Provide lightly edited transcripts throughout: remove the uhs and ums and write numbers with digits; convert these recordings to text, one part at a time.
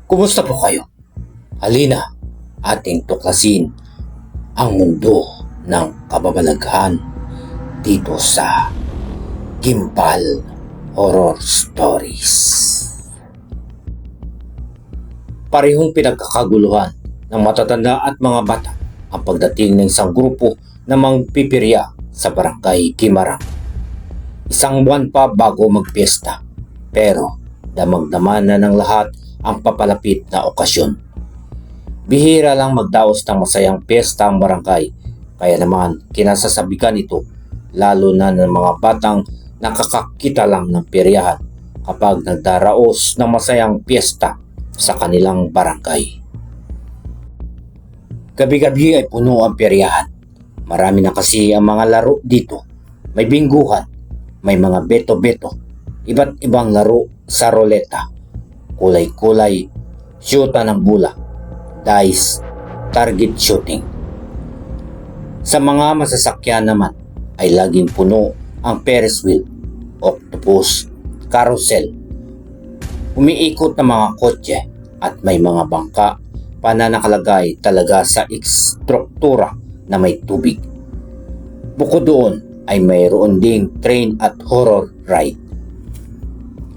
Kumusta po kayo? Halina, ating tuklasin ang mundo ng kababalaghan dito sa Gimbal Horror Stories. Parehong pinagkakaguluhan ng matatanda at mga bata ang pagdating ng isang grupo na mangpipirya sa barangay Gimarang. Isang buwan pa bago magpiesta, pero damang-dama na ng lahat ang papalapit na okasyon. Bihira lang magdaos ng masayang piyesta ang barangay, kaya naman kinasasabikan ito lalo na ng mga batang nakakakita lang ng peryahan kapag nagdaraos ng masayang piyesta sa kanilang barangay. Gabi-gabi ay puno ang peryahan. Marami na kasi ang mga laro dito. May bingguhan, may mga beto-beto, iba't ibang laro sa roleta, kulay-kulay, syuta ng bula, dice, target shooting. Sa mga masasakyan naman ay laging puno ang Ferris wheel, octopus, carousel, umiikot na mga kotse at may mga bangka pa na nakalagay talaga sa ekstruktura na may tubig. Bukod doon ay mayroon ding train at horror ride.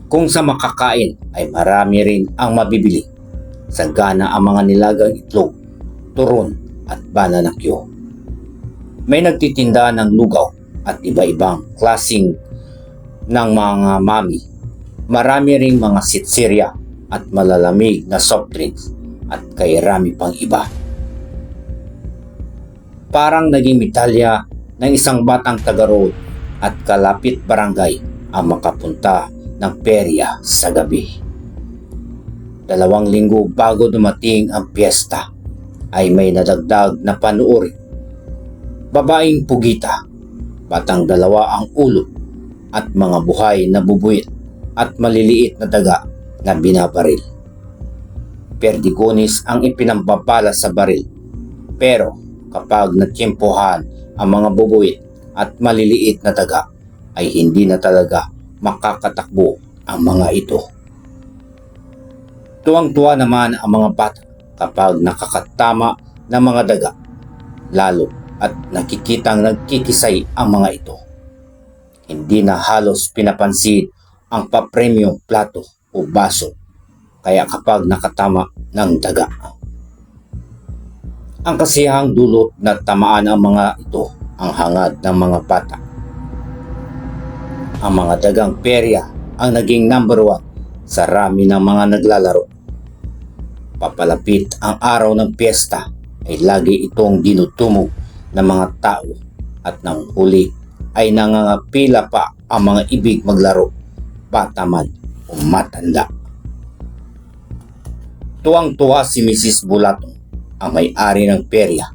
Kung sa makakain ay marami rin ang mabibili. Sagana ang mga nilagang itlog, turon at bananakyo. May nagtitinda ng lugaw at iba-ibang klasing ng mga mami. Marami ring mga sitsirya at malalamig na soft drinks at kairami pang iba. Parang naging metalya ng isang batang taga-road at kalapit barangay ang makapunta ng perya sa gabi. 2 linggo bago dumating ang piyesta ay may nadagdag na panuuri. Babaeng pugita, batang 2 ang ulo at mga buhay na bubuit at maliliit na daga na binabaril. Perdigonis ang ipinambabala sa baril, pero kapag natsyempohan ang mga bubuit at maliliit na daga ay hindi na talaga makakatakbo ang mga ito. Tuwang-tuwa naman ang mga bata kapag nakakatama ng mga daga, lalo at nakikitang nagkikisay ang mga ito. Hindi na halos pinapansin ang papremyong plato o baso, kaya kapag nakatama ng daga. Ang kasiyahang dulot na tamaan ang mga ito ang hangad ng mga bata. Ang mga dagang perya ang naging number 1 sa rami ng mga naglalaro. Papalapit ang araw ng piyesta ay lagi itong dinudumog ng mga tao at nang huli ay nangangapila pa ang mga ibig maglaro, bata man o matanda. Tuwang-tuwa si Mrs. Bulatong, ang may-ari ng perya.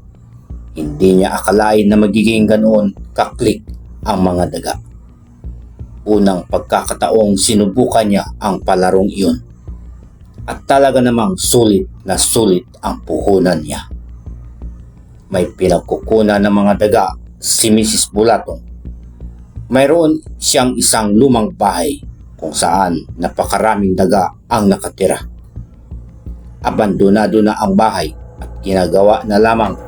Hindi niya akalain na magiging ganoon kaklik ang mga daga. Unang pagkakataong sinubukan niya ang palarong iyon. At talaga namang sulit na sulit ang puhunan niya. May pinagkukunan ng mga daga si Mrs. Bulatong. Mayroon siyang isang lumang bahay kung saan napakaraming daga ang nakatira. Abandonado na ang bahay at ginagawa na lamang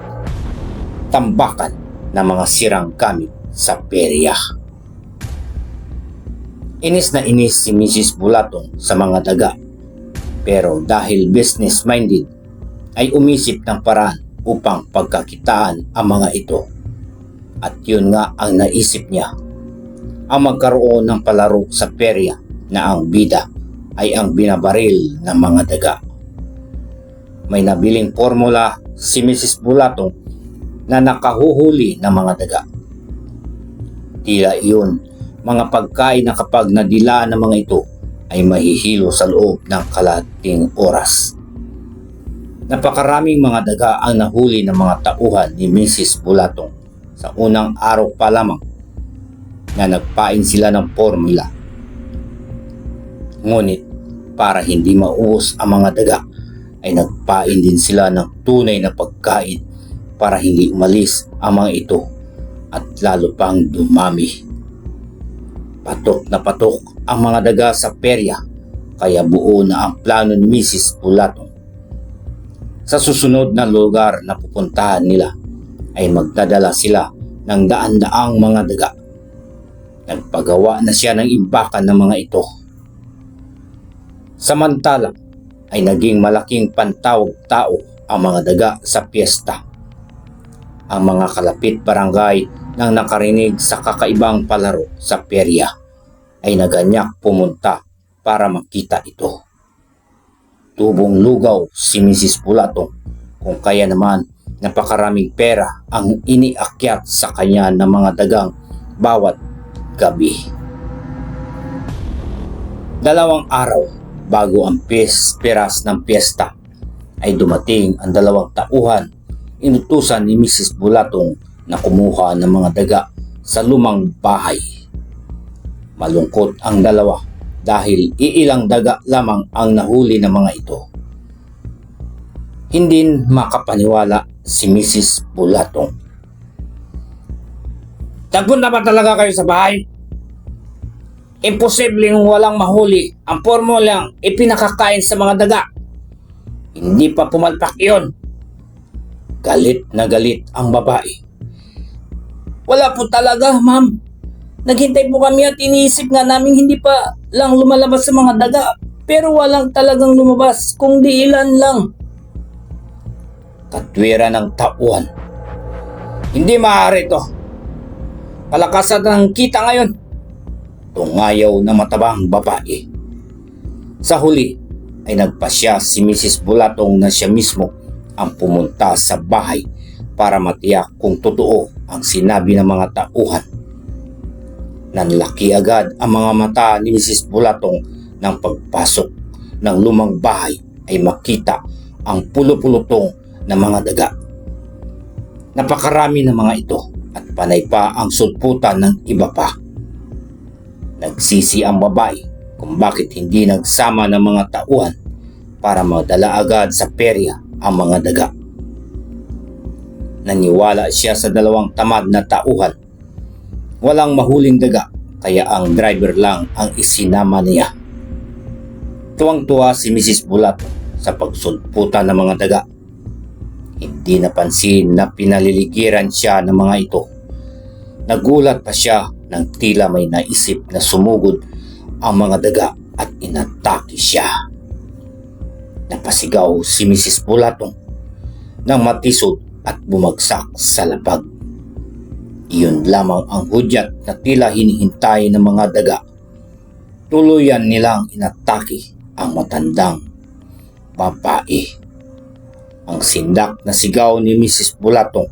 tambakan ng mga sirang gamit sa perya. Inis na inis si Mrs. Bulatong sa mga daga, pero dahil business-minded ay umisip ng paraan upang pagkakitaan ang mga ito. At yun nga ang naisip niya, ang magkaroon ng palaro sa perya na ang bida ay ang binabaril ng mga daga. May nabiling formula si Mrs. Bulatong na nakahuhuli ng mga daga. Tila iyon mga pagkain na kapag nadilaan ng mga ito ay mahihilo sa loob ng kalahating oras. Napakaraming mga daga ang nahuli ng mga tauhan ni Mrs. Bulatong sa unang araw pa lamang na nagpain sila ng formula. Ngunit para hindi maubos ang mga daga ay nagpain din sila ng tunay na pagkain para hindi umalis ang mga ito at lalo pang dumami. Patok na patok ang mga daga sa perya kaya buo na ang plano ni Mrs. Bulatong. Sa susunod na lugar na pupuntahan nila ay magdadala sila ng daan-daang mga daga. Nagpagawa na siya ng imbakan ng mga ito. Samantala ay naging malaking pantawag tao ang mga daga sa piyesta. Ang mga kalapit barangay nang nakarinig sa kakaibang palaro sa perya ay naganyak pumunta para makita ito. Tubong lugaw si Mrs. Bulatong kung kaya naman napakaraming pera ang iniakyat sa kanya ng mga dagang bawat gabi. 2 araw bago ang pisperas ng piyesta ay dumating ang 2 tauhan. Inutusan ni Mrs. Bulatong na kumuha ng mga daga sa lumang bahay. Malungkot ang dalawa dahil iilang daga lamang ang nahuli ng mga ito. Hindi makapaniwala si Mrs. Bulatong. Tagpunta ba talaga kayo sa bahay? Imposibleng walang mahuli ang formulang ipinakakain sa mga daga. Hindi pa pumalpak iyon. Galit na galit ang babae. Wala po talaga, ma'am. Naghintay po kami at iniisip nga namin hindi pa lang lumalabas sa mga daga. Pero walang talagang lumabas, kung di ilan lang. Katwira ng tauhan. Hindi maaari ito. Palakasan ng kita ngayon. Tungayaw na matabang babae. Sa huli ay nagpasya si Mrs. Bulatong na siya mismo ang pumunta sa bahay para matiyak kung totoo ang sinabi ng mga tauhan. Nanlaki agad ang mga mata ni Mrs. Bulatong nang pagpasok ng lumang bahay ay makita ang pulo-pulutong na mga daga. Napakarami ng mga ito at panay pa ang sulputan ng iba pa. Nagsisi ang babae kung bakit hindi nagsama ng mga tauhan para madala agad sa perya ang mga daga. Naniwala siya sa 2 tamad na tauhan. Walang mahuling daga kaya ang driver lang ang isinama niya. Tuwang-tuwa si Mrs. Bulatong sa pagsulputan ng mga daga. Hindi napansin na pinaliligiran siya ng mga ito. Nagulat pa siya nang tila may naisip na sumugod ang mga daga at inatake siya. Napasigaw si Mrs. Bulatong nang matisod at bumagsak sa lapag. Iyon lamang ang hudyat na tila hinihintay ng mga daga. Tuluyan nilang inatake ang matandang babae. Ang sindak na sigaw ni Mrs. Bulatong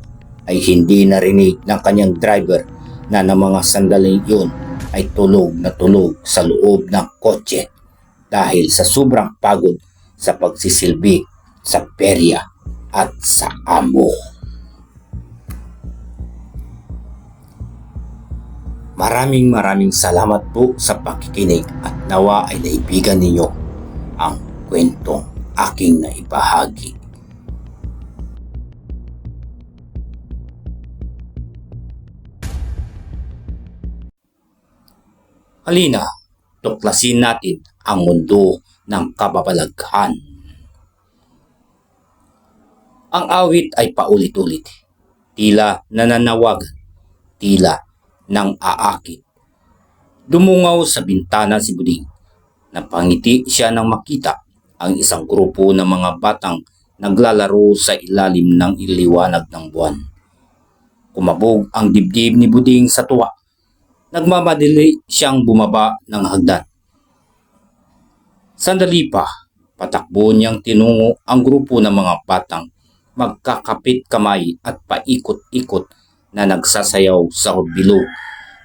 ay hindi narinig ng kanyang driver na ng mga sandaling yun ay tulog na tulog sa loob ng kotse dahil sa sobrang pagod sa pagsisilbi sa perya at sa amo. Maraming salamat po sa pakikinig at nawa ay naibigan ninyo ang kwentong aking naibahagi. Halina, tuklasin natin ang mundo ng kababalaghan. Ang awit ay paulit-ulit, tila nananawagan, tila nang aakit. Dumungaw sa bintana si Buding. Napangiti siya nang makita ang isang grupo ng mga batang naglalaro sa ilalim ng iliwanag ng buwan. Kumabog ang dibdib ni Buding sa tuwa. Nagmamadali siyang bumaba ng hagdan. Sandali pa, patakbo niyang tinungo ang grupo ng mga batang magkakapit kamay at paikot-ikot na nagsasayaw sa bilog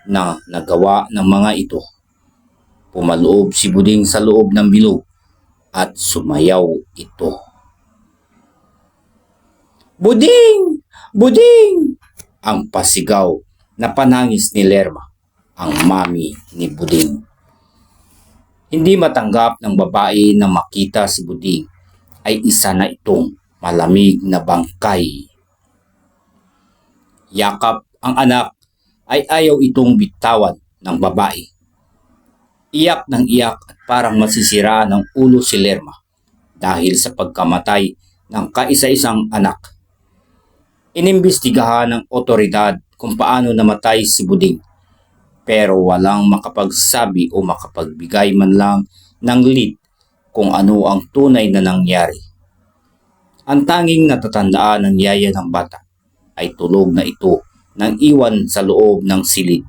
na nagawa ng mga ito. Pumaloob si Buding sa loob ng bilog at sumayaw ito. Buding! Buding! Ang pasigaw na panangis ni Lerma, ang mami ni Buding. Hindi matanggap ng babae na makita si Buding ay isa na itong malamig na bangkay. Yakap ang anak ay ayaw itong bitawan ng babae. Iyak ng iyak at parang masisiraan ng ulo si Lerma dahil sa pagkamatay ng kaisa-isang anak. Inimbestigahan ng otoridad kung paano namatay si Buding, pero walang makapagsabi o makapagbigay man lang ng lead kung ano ang tunay na nangyari. Ang tanging natatandaan ng yaya ng bata ay tulog na ito nang iwan sa loob ng silid.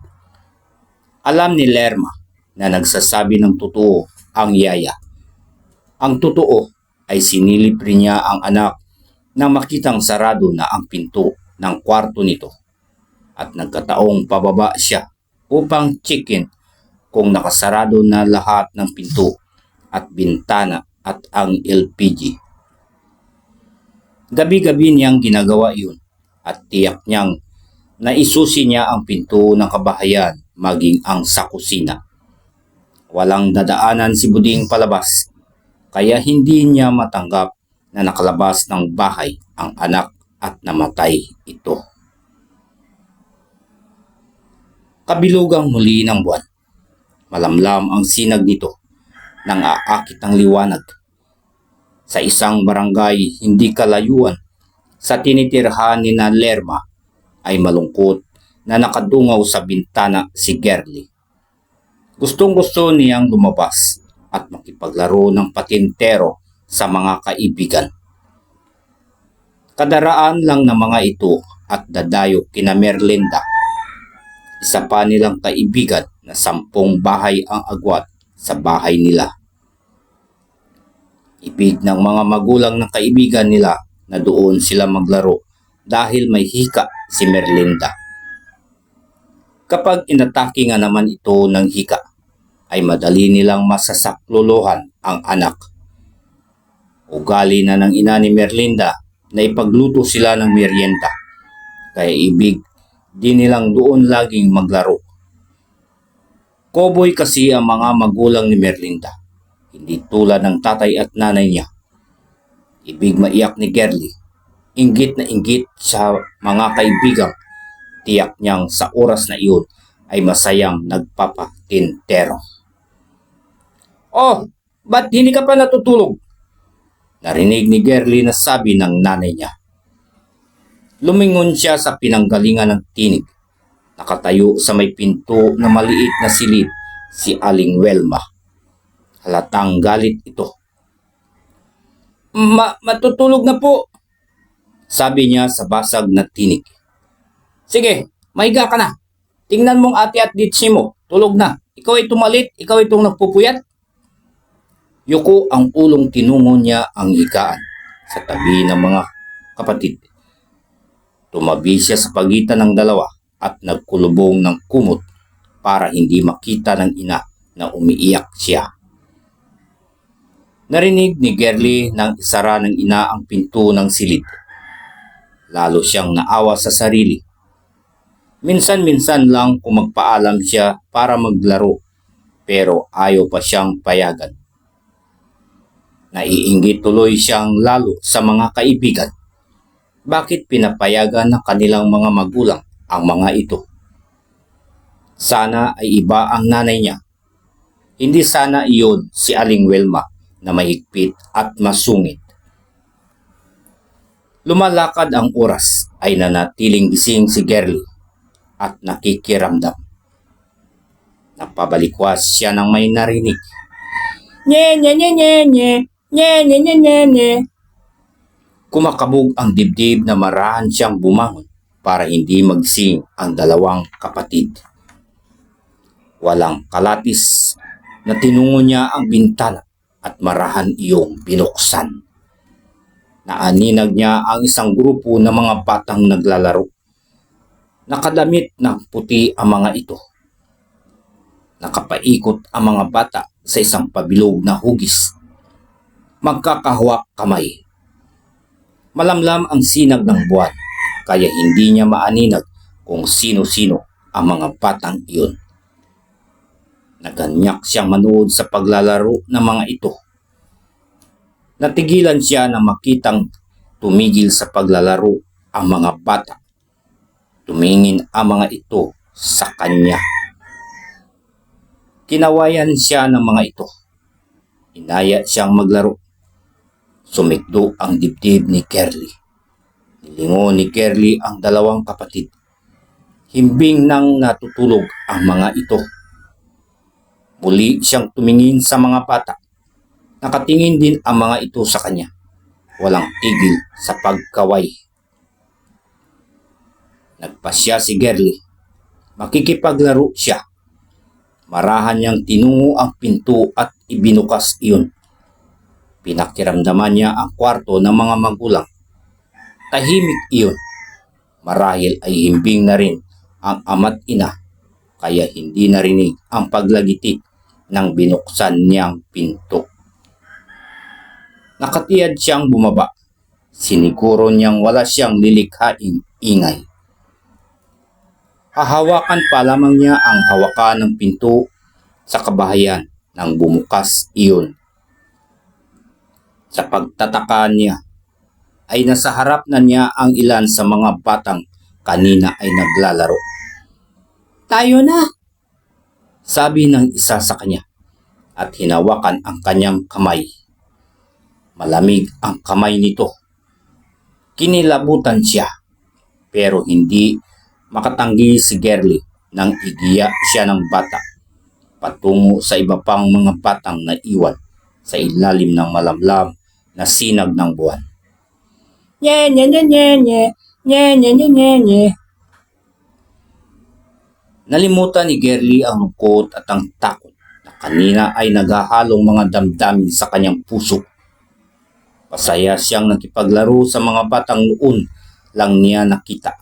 Alam ni Lerma na nagsasabi ng totoo ang yaya. Ang totoo ay sinilip rin niya ang anak nang makitang sarado na ang pinto ng kwarto nito at nagkataong pababa siya upang checkin kung nakasarado na lahat ng pinto at bintana at ang LPG. Gabi-gabi niyang ginagawa yun at tiyak niyang naisusi niya ang pinto ng kabahayan maging ang sa kusina. Walang dadaanan si Buding palabas, kaya hindi niya matanggap na nakalabas ng bahay ang anak at namatay ito. Kabilugang muli ng buwan. Malamlam ang sinag nito nang aakit ang liwanag. Sa isang barangay hindi kalayuan sa tinitirhan ni na Lerma ay malungkot na nakadungaw sa bintana si Gerly. Gustong-gusto niyang lumabas at makipaglaro ng patintero sa mga kaibigan. Kadaraan lang ng mga ito at dadayo kina Merlinda. Isa pa nilang kaibigan na 10 bahay ang agwat sa bahay nila. Ibig ng mga magulang ng kaibigan nila na doon sila maglaro dahil may hika si Merlinda. Kapag inatake nga naman ito ng hika, ay madali nilang masasaklolohan ang anak. Ugali na ng ina ni Merlinda na ipagluto sila ng merienda, kaya ibig di nilang doon laging maglaro. Cowboy kasi ang mga magulang ni Merlinda, hindi tulad ng tatay at nanay niya. Ibig maiyak ni Gerly, inggit na inggit sa mga kaibigang tiyak niyang sa oras na iyon ay masayang nagpapatintero. "Oh, ba't hindi ka pa natutulog?" Narinig ni Gerly na sabi ng nanay niya. Lumingon siya sa pinanggalingan ng tinig. Nakatayo sa may pinto na maliit na silid si Aling Welma. Halatang galit ito. Matutulog na po," sabi niya sa basag na tinig. "Sige, mahiga ka na. Tingnan mong ate at ditsi mo, tulog na. Ikaw ay tumalit, ikaw itong nagpupuyat." Yuko ang ulong tinungo niya ang higaan sa tabi ng mga kapatid. Tumabi siya sa pagitan ng dalawa at nagkulubong ng kumot para hindi makita ng ina na umiiyak siya. Narinig ni Gerly nang isara ng ina ang pinto ng silid. Lalo siyang naawa sa sarili. Minsan-minsan lang kung magpaalam siya para maglaro, pero ayaw pa siyang payagan. Naiinggit tuloy siyang lalo sa mga kaibigan. Bakit pinapayagan ng kanilang mga magulang ang mga ito? Sana ay iba ang nanay niya. Hindi sana iyon si Aling Welma na mahigpit at masungit. Lumalakad ang oras ay nanatiling gising si Gerly at nakikiramdam. Napabalikwas siya nang may narinig. "Nye, nye, nye, nye, nye. Nye, nye, nye, nye, nye." Kumakabog ang dibdib na marahan siyang bumangon para hindi magsing ang dalawang kapatid. Walang kalatis na tinungo niya ang bintana at marahan iyong binuksan. Naaninag niya ang isang grupo ng mga batang naglalaro. Nakadamit ng puti ang mga ito. Nakapaikot ang mga bata sa isang pabilog na hugis. Magkakahawak kamay. Malamlam ang sinag ng buwan, kaya hindi niya maaninag kung sino-sino ang mga batang iyon. Naganyak siyang manood sa paglalaro ng mga ito. Natigilan siya na makitang tumigil sa paglalaro ang mga bata. Tumingin ang mga ito sa kanya. Kinawayan siya ng mga ito. Inaya siyang maglaro. Sumikdo ang dibdib ni Curly. Nilingon ni Curly ang dalawang kapatid. Himbing nang natutulog ang mga ito. Muli siyang tumingin sa mga bata. Nakatingin din ang mga ito sa kanya. Walang tigil sa pagkaway. Nagpasya si Curly. Makikipaglaro siya. Marahan niyang tinungo ang pinto at ibinukas iyon. Pinakiramdaman niya ang kwarto ng mga magulang. Tahimik iyon. Marahil ay himbing na rin ang ama't ina, kaya hindi narinig ang paglagitik ng binuksan niyang pinto. Nakatiyad siyang bumaba. Siniguro niyang wala siyang lilikhaing ingay. Hahawakan pa lamang niya ang hawakan ng pinto sa kabahayan nang bumukas iyon. Sa pagtataka niya ay nasa harap na niya ang ilan sa mga batang kanina ay naglalaro. "Tayo na!" sabi ng isa sa kanya at hinawakan ang kanyang kamay. Malamig ang kamay nito. Kinilabutan siya pero hindi makatanggi si Curly nang igiya siya ng bata patungo sa iba pang mga batang naiwan sa ilalim ng malamlam na sinag ng buwan. "Nye nye nye nye nye, nye nye nye nye nye." Nalimutan ni Curly ang lungkot at ang takot na kanina ay naghahalong mga damdamin sa kanyang puso. Pasaya siyang nakipaglaro sa mga batang noon lang niya nakita.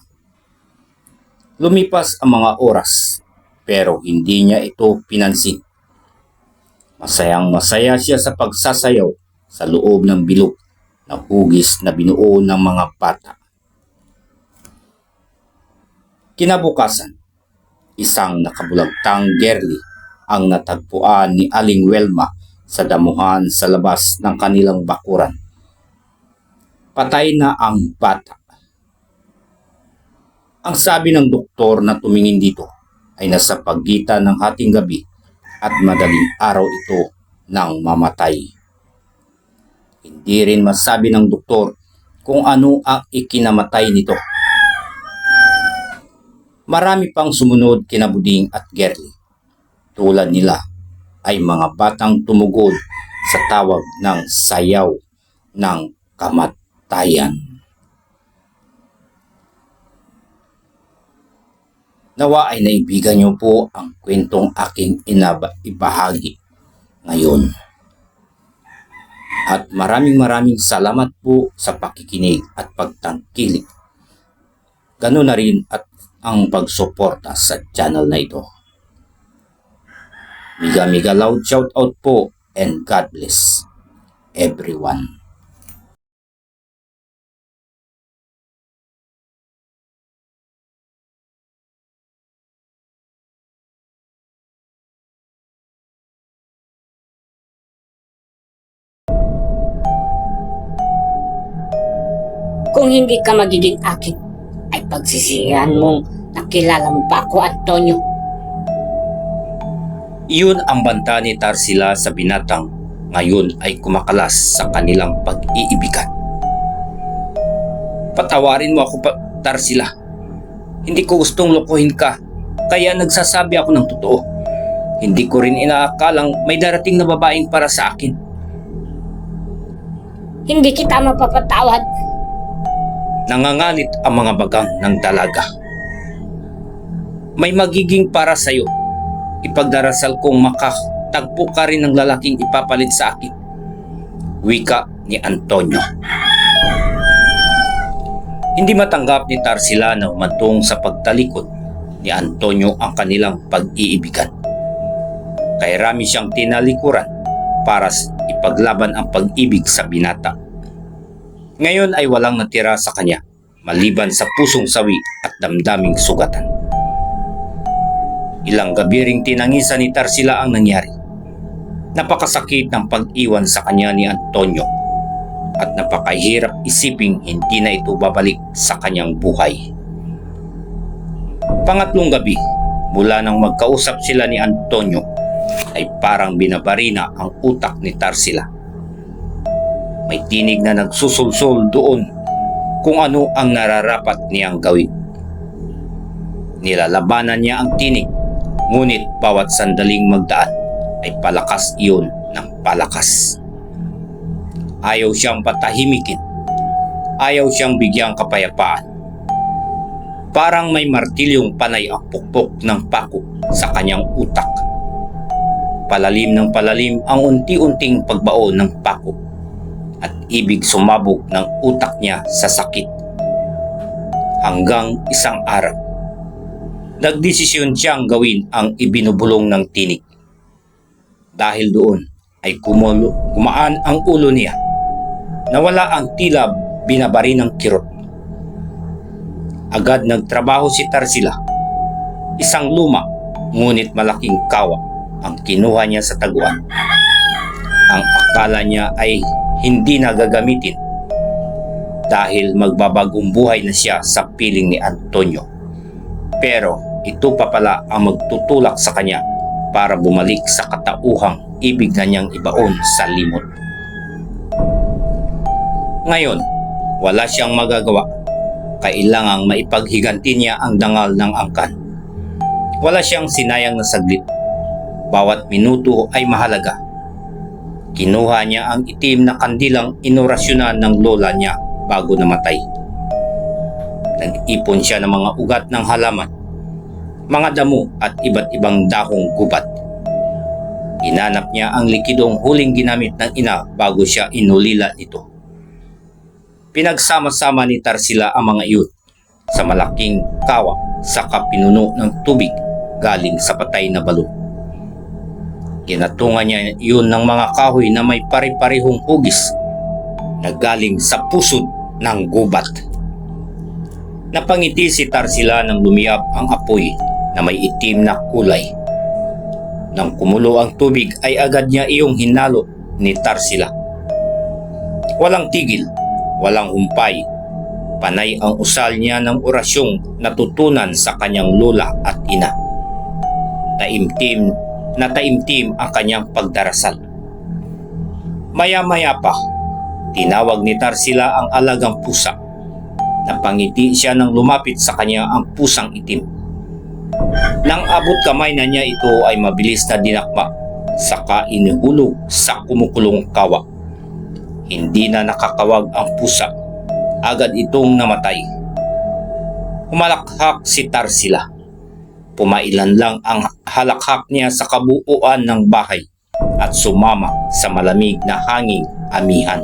Lumipas ang mga oras, pero hindi niya ito pinansin. Masayang masaya siya sa pagsasayaw sa loob ng bilog na hugis na binuo ng mga bata. Kinabukasan, isang nakabulagtang Curly ang natagpuan ni Aling Welma sa damuhan sa labas ng kanilang bakuran. Patay na ang bata. Ang sabi ng doktor na tumingin dito ay nasa pagitan ng hating gabi at madaling araw ito nang mamatay. Hindi rin masabi ng doktor kung ano ang ikinamatay nito. Marami pang sumunod kina Buding at Curly. Tulad nila ay mga batang tumugod sa tawag ng sayaw ng kamatayan. Nawa ay naibigan niyo po ang kwentong aking ibahagi ngayon. At maraming salamat po sa pakikinig at pagtangkilik. Ganun na rin at ang pagsuporta sa channel na ito. Miga loud shout out po and God bless everyone. Kung hindi ka magiging akin, ay pagsisihan mong nakilala mo pa ako, Antonio. Iyon ang banta ni Tarsila sa binatang ngayon ay kumakalas sa kanilang pag-iibigan. Patawarin mo ako, Tarsila. Hindi ko gustong lokohin ka, kaya nagsasabi ako ng totoo. Hindi ko rin inaakalang may darating na babaeng para sa akin. Hindi kita mapapatawad. Nangangalit ang mga bagang ng dalaga. May magiging para sa'yo. Ipagdarasal kong makatagpo ka rin ng lalaking ipapalit sa akin. Wika ni Antonio. Hindi matanggap ni Tarsila na humantong sa pagtalikod ni Antonio ang kanilang pag-iibigan. Kaya rami siyang tinalikuran para ipaglaban ang pag-ibig sa binata. Ngayon ay walang natira sa kanya maliban sa pusong sawi at damdaming sugatan. Ilang gabi ring tinangisan ni Tarsila ang nangyari. Napakasakit ng pag-iwan sa kanya ni Antonio at napakahirap isiping hindi na ito babalik sa kanyang buhay. Pangatlong gabi, mula nang magkausap sila ni Antonio, ay parang binabarina ang utak ni Tarsila. May tinig na nagsusulsol doon kung ano ang nararapat niyang gawin. Nilalabanan niya ang tinig, ngunit bawat sandaling magdaan ay palakas iyon ng palakas. Ayaw siyang patahimikin. Ayaw siyang bigyang kapayapaan. Parang may martilyong panay ang pukpok ng pako sa kanyang utak. Palalim ng palalim ang unti-unting pagbaon ng pako at ibig sumabog ng utak niya sa sakit. Hanggang isang araw, nagdesisyon siyang gawin ang ibinubulong ng tinig. Dahil doon ay gumaan ang ulo niya. Nawala ang tila binabari ng kirot. Agad nagtrabaho si Tarsila. Isang luma ngunit malaking kawa ang kinuha niya sa taguan. Ang akala niya ay hindi na gagamitin dahil magbabagong buhay na siya sa piling ni Antonio. Pero ito pa pala ang magtutulak sa kanya para bumalik sa katauhang ibig na niyang ibaon sa limot. Ngayon, wala siyang magagawa. Kailangang maipaghiganti niya ang dangal ng angkan. Wala siyang sinayang na saglit. Bawat minuto ay mahalaga. Kinuha niya ang itim na kandilang inorasyonan ng lola niya bago namatay. Nag-ipon siya ng mga ugat ng halaman, mga damo at iba't ibang dahong gubat. Hinanap niya ang likidong huling ginamit ng ina bago siya inulila nito. Pinagsama-sama ni Tarsila ang mga iyon sa malaking kawa sa pinuno ng tubig galing sa patay na balon. Kinatungan niya iyon ng mga kahoy na may pare-parehong hugis na galing sa pusod ng gubat. Napangiti si Tarsila nang lumiyap ang apoy na may itim na kulay. Nang kumulo ang tubig ay agad niya iyong hinalo ni Tarsila. Walang tigil, walang humpay. Panay ang usal niya ng orasyong natutunan sa kanyang lola at ina. Taimtim ang kanyang pagdarasal. Maya-maya pa, tinawag ni Tarsila ang alagang pusa. Napangiti siya nang lumapit sa kanya ang pusang itim. Nang abot kamay na niya ito ay mabilis na dinakma, saka inihulog sa kumukulong kawa. Hindi na nakakawag ang pusa. Agad itong namatay. Humalakhak si Tarsila. Pumailan lang ang halakhak niya sa kabuuan ng bahay at sumama sa malamig na hanging amihan.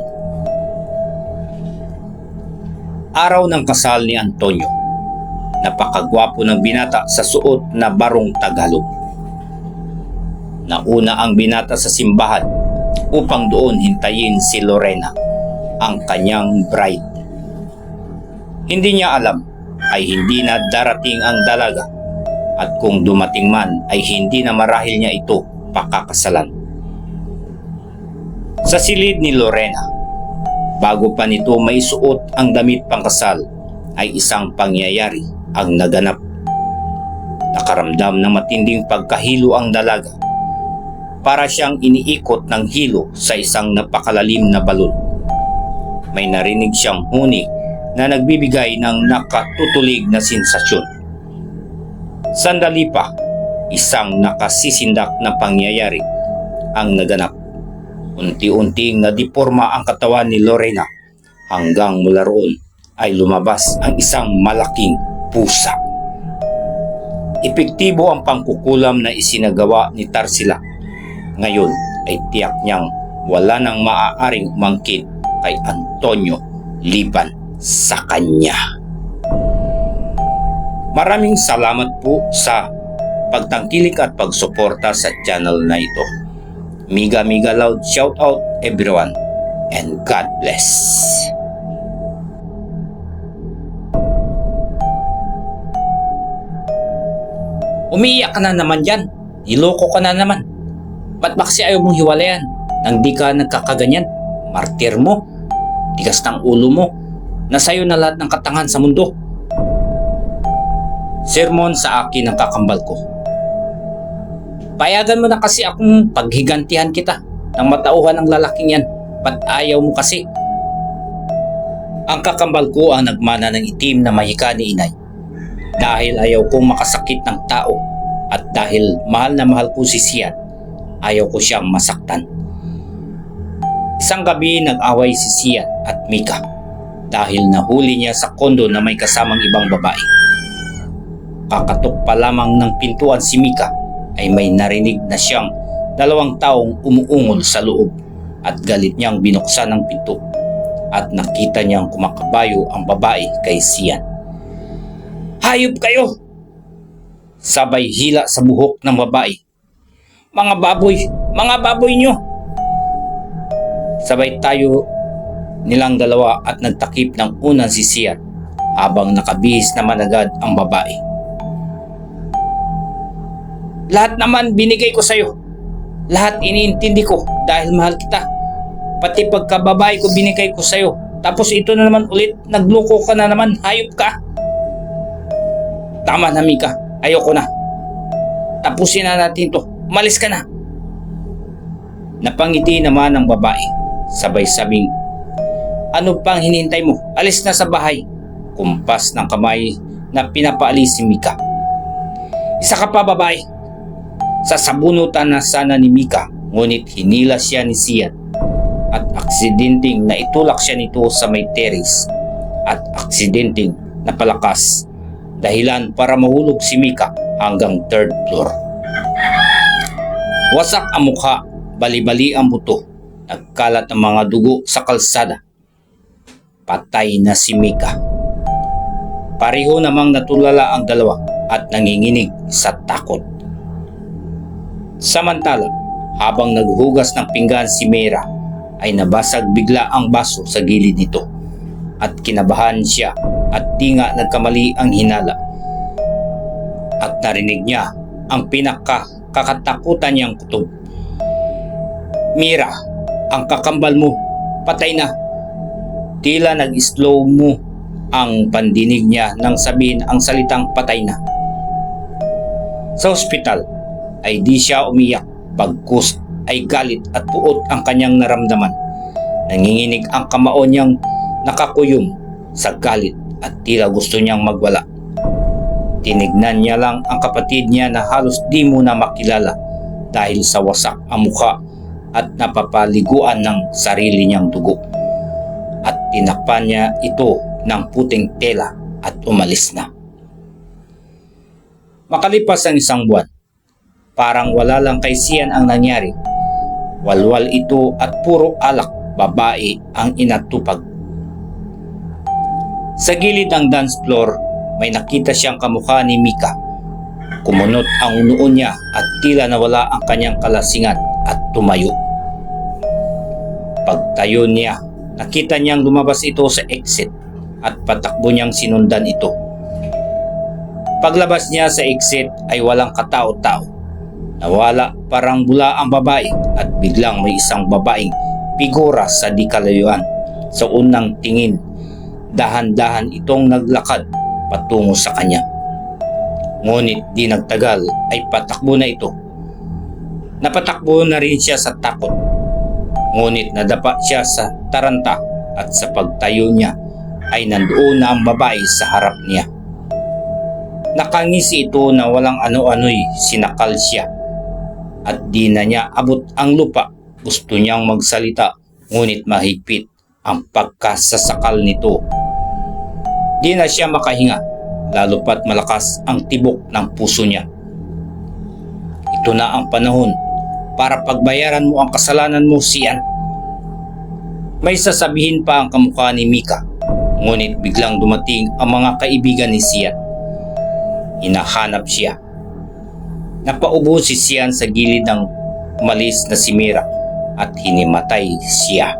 Araw ng kasal ni Antonio. Napakagwapo ng binata sa suot na barong Tagalog. Nauna ang binata sa simbahan upang doon hintayin si Lorena, ang kanyang bride. Hindi niya alam ay hindi na darating ang dalaga at kung dumating man ay hindi na marahil niya ito pakakasalan. Sa silid ni Lorena, bago pa nito may suot ang damit pangkasal, ay isang pangyayari ang naganap. Nakaramdam ng matinding pagkahilo ang dalaga. Para siyang iniikot ng hilo sa isang napakalalim na balon. May narinig siyang huni na nagbibigay ng nakatutulig na sensasyon. Sandali pa, isang nakasisindak na pangyayari ang naganap. Unti-unting nadiporma ang katawan ni Lorena hanggang mula roon ay lumabas ang isang malaking pusa. Epektibo ang pangkukulam na isinagawa ni Tarsila. Ngayon ay tiyak niyang wala nang maaaring umangkin kay Antonio liban sa kanya. Maraming salamat po sa pagtangkilik at pagsuporta sa channel na ito. Miga loud shout out everyone and God bless. Umiiyak ka na naman dyan. Niloko ka na naman. Ba't ba kasi ayaw mong hiwalayan nang di ka nagkakaganyan? Martir mo. Tigas ng ulo mo. Nasa'yo na lahat ng katangahan sa mundo. Sermon sa akin ang kakambal ko. Payagan mo na kasi akong paghigantihan kita ng matauhan ng lalaking yan. Ba't ayaw mo kasi? Ang kakambal ko ang nagmana ng itim na mahika ni inay. Dahil ayaw kong makasakit ng tao at dahil mahal na mahal ko si Sian, ayaw ko siyang masaktan. Isang gabi nag-away si Sian at Mika dahil nahuli niya sa kondo na may kasamang ibang babae. Kakatok pa lamang ng pintuan si Mika ay may narinig na siyang dalawang taong umuungol sa loob at galit niyang binuksan ang pinto at nakita niyang kumakabayo ang babae kay Sian. "Hayop kayo!" Sabay hila sa buhok ng babae. Mga baboy nyo!" Sabay tayo nilang dalawa at nagtakip ng unan si Sian habang nakabihis naman agad ang babae. "Lahat naman binigay ko sa'yo. Lahat iniintindi ko dahil mahal kita. Pati pagkababae ko binigay ko sa'yo. Tapos ito na naman ulit, nagloko ka na naman, hayop ka." "Tama na Mika, ayoko na. Tapusin na natin to. Umalis ka na." Napangiti naman ang babae. Sabay sabing, "Ano pang hinihintay mo? Alis na sa bahay." Kumpas ng kamay na pinapaalis si Mika. "Isa ka pa babae." Sasabunutan na sana ni Mika, ngunit hinila siya ni Sian at aksidenteng naitulak siya nito sa may terrace at aksidenteng napalakas, dahilan para mahulog si Mika hanggang 3rd floor. Wasak ang mukha, bali-bali ang buto, nagkalat ang mga dugo sa kalsada. Patay na si Mika. Pareho namang natulala ang dalawa at nanginginig sa takot. Samantala, habang naghugas ng pinggan si Mera, ay nabasag bigla ang baso sa gilid nito at kinabahan siya at di nga nagkamali ang hinala. At narinig niya ang pinakakatakutan niyang kutob. "Mira, ang kakambal mo, patay na." Tila nag-slow mo ang pandinig niya nang sabihin ang salitang patay na. Sa ospital ay di siya umiyak, bagkus ay galit at puot ang kanyang naramdaman. Nanginginig ang kamao niyang nakakuyom sa galit at tila gusto niyang magwala. Tinignan niya lang ang kapatid niya na halos di mo na makilala dahil sa wasak ang mukha at napapaliguan ng sarili niyang dugo. At tinakpan niya ito ng puting tela at umalis na. Makalipas ang isang buwan, parang wala lang kay Sian ang nangyari. Walwal ito at puro alak, babae ang inatupag. Sa gilid ng dance floor, may nakita siyang kamukha ni Mika. Kumunot ang noo niya at tila nawala ang kanyang kalasingan at tumayo. Pagtayo niya, nakita niyang lumabas ito sa exit at patakbo niyang sinundan ito. Paglabas niya sa exit ay walang katao-tao. Nawala parang bula ang babae at biglang may isang babaeng figura sa di kalayuan. Sa unang tingin, dahan-dahan itong naglakad patungo sa kanya. Ngunit di nagtagal ay patakbo na ito. Napatakbo na rin siya sa takot. Ngunit nadapa siya sa taranta at sa pagtayo niya ay nandoon na ang babae sa harap niya. Nakangisi ito na walang ano-ano'y sinakal siya at di na niya abot ang lupa. Gusto niyang magsalita ngunit mahigpit ang pagkasasakal nito. Di na siya makahinga, lalo pat malakas ang tibok ng puso niya. Ito na ang panahon para pagbayaran mo ang kasalanan mo, Sian. May sasabihin pa ang kamukha ni Mika, ngunit biglang dumating ang mga kaibigan ni Sian. Hinahanap siya. Napaubo si Sian sa gilid ng umalis na si Mira at hinimatay siya.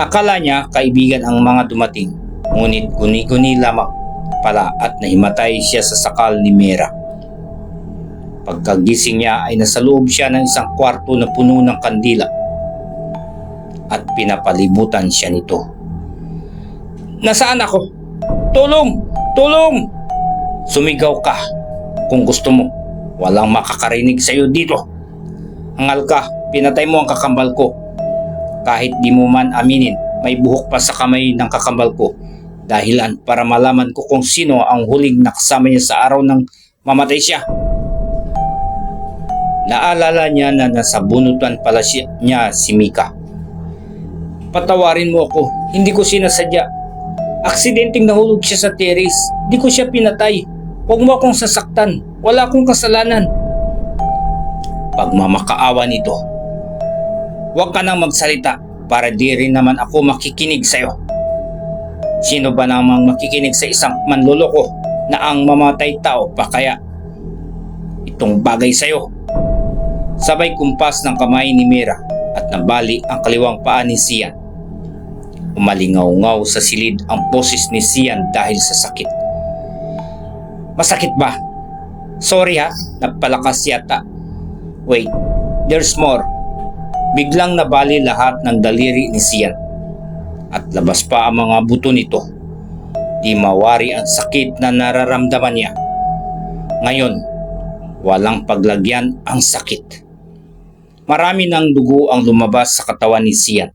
Akala niya kaibigan ang mga dumating, ngunit guni-guni lamang pala at nahimatay siya sa sakal ni Mira. Pagkagising niya ay nasa loob siya ng isang kwarto na puno ng kandila at pinapalibutan siya nito. "Nasaan ako? Tulong! Tulong!" "Sumigaw ka kung gusto mo. Walang makakarinig sa'yo dito. Hangal ka, pinatay mo ang kakambal ko. Kahit di mo man aminin, may buhok pa sa kamay ng kakambal ko. Dahilan para malaman ko kung sino ang huling nakasama niya sa araw ng mamatay siya. Naalala niya na nasa bunutan pala niya si Mika. Patawarin mo ako, hindi ko sinasadya. Aksidenteng nahulog siya sa terrace, di ko siya pinatay. Huwag mo akong sasaktan, wala akong kasalanan. Pagmamakaawa nito, huwag ka nang magsalita para di rin naman ako makikinig sa'yo. Sino ba namang makikinig sa isang manloloko na ang mamatay tao pa kaya itong bagay sa'yo? Sabay kumpas ng kamay ni Mira at nabali ang kaliwang paa ni Sian. Umalingaw-ngaw sa silid ang boses ni Sian dahil sa sakit. Masakit ba? Sorry ha, napalakas yata. Wait, there's more. Biglang nabali lahat ng daliri ni Sian at labas pa ang mga buto nito. Di mawari ang sakit na nararamdaman niya. Ngayon, walang paglagyan ang sakit. Marami ng dugo ang lumabas sa katawan ni Sian.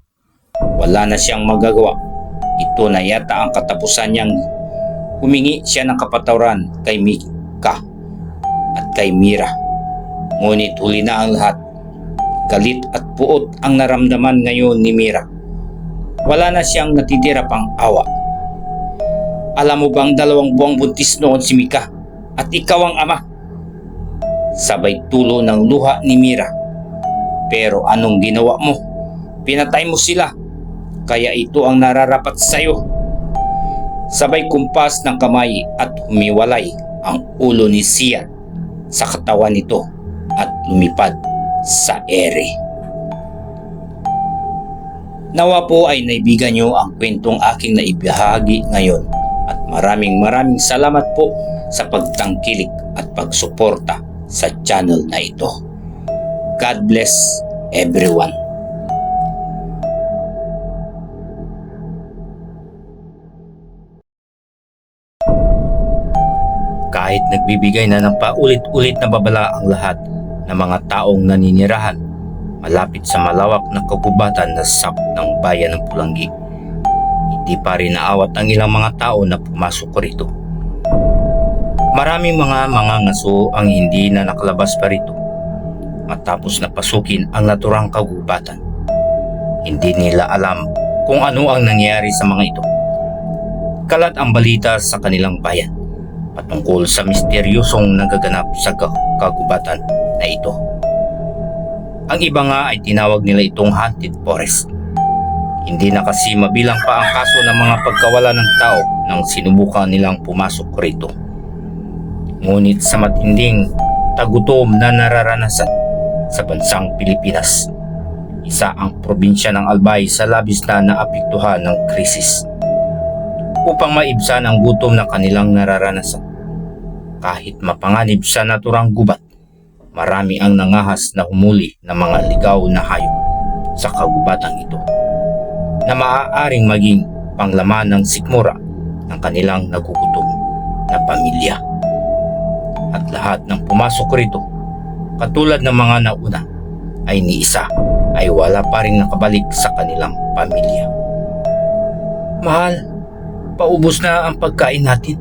Wala na siyang magagawa. Ito na yata ang katapusan niyang humingi siya ng kapatawaran kay Mika at kay Mira. Ngunit huli na ang lahat. Galit at puot ang naramdaman ngayon ni Mira. Wala na siyang natitira pang awa. Alam mo bang 2 buwang buntis noon si Mika at ikaw ang ama? Sabay tulo ng luha ni Mira. Pero anong ginawa mo? Pinatay mo sila. Kaya ito ang nararapat sa'yo. Sabay kumpas ng kamay at humiwalay ang ulo ni Sian sa katawan nito at lumipad sa ere. Nawa po ay naibigan nyo ang kwentong aking naibahagi ngayon at maraming salamat po sa pagtangkilik at pagsuporta sa channel na ito. God bless everyone. Kahit nagbibigay na ng paulit-ulit na babala ang lahat ng mga taong naninirahan malapit sa malawak na kagubatan na sap ng bayan ng Pulangi, hindi pa rin naawat ang ilang mga tao na pumasok rito. Maraming mga ngaso ang hindi na nakalabas pa rito matapos na pasukin ang naturang kagubatan. Hindi nila alam kung ano ang nangyari sa mga ito. Kalat ang balita sa kanilang bayan patungkol sa misteryosong nagaganap sa kagubatan na ito. Ang iba nga ay tinawag nila itong haunted forest. Hindi na kasi mabilang pa ang kaso ng mga pagkawala ng tao nang sinubukan nilang pumasok rito. Ngunit sa matinding tagutom na nararanasan sa bansang Pilipinas, isa ang probinsya ng Albay sa labis na naapektuhan ng krisis. Upang maibsan ang gutom na kanilang nararanasan, kahit mapanganib sa naturang gubat, marami ang nangahas na humuli ng mga ligaw na hayop sa kagubatang ito na maaaring maging panglaman ng sikmura ng kanilang nagugutom na pamilya. At lahat ng pumasok rito, katulad ng mga nauna, ay ni isa ay wala pa rin nakabalik sa kanilang pamilya. Mahal, paubos na ang pagkain natin.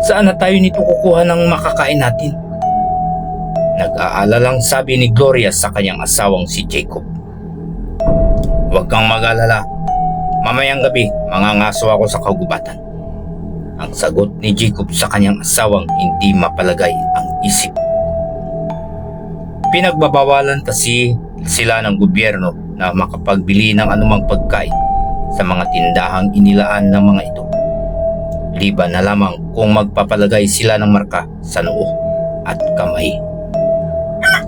Saan na tayo nito kukuha ng makakain natin? Nag-aalalang sabi ni Gloria sa kanyang asawang si Jacob. Huwag kang mag-alala. Mamayang gabi, mangangaso ako sa kagubatan. Ang sagot ni Jacob sa kanyang asawang hindi mapalagay ang isip. Pinagbabawalan kasi sila ng gobyerno na makapagbili ng anumang pagkain sa mga tindahang inilaan ng mga ito. Liban na lamang kung magpapalagay sila ng marka sa noo at kamay.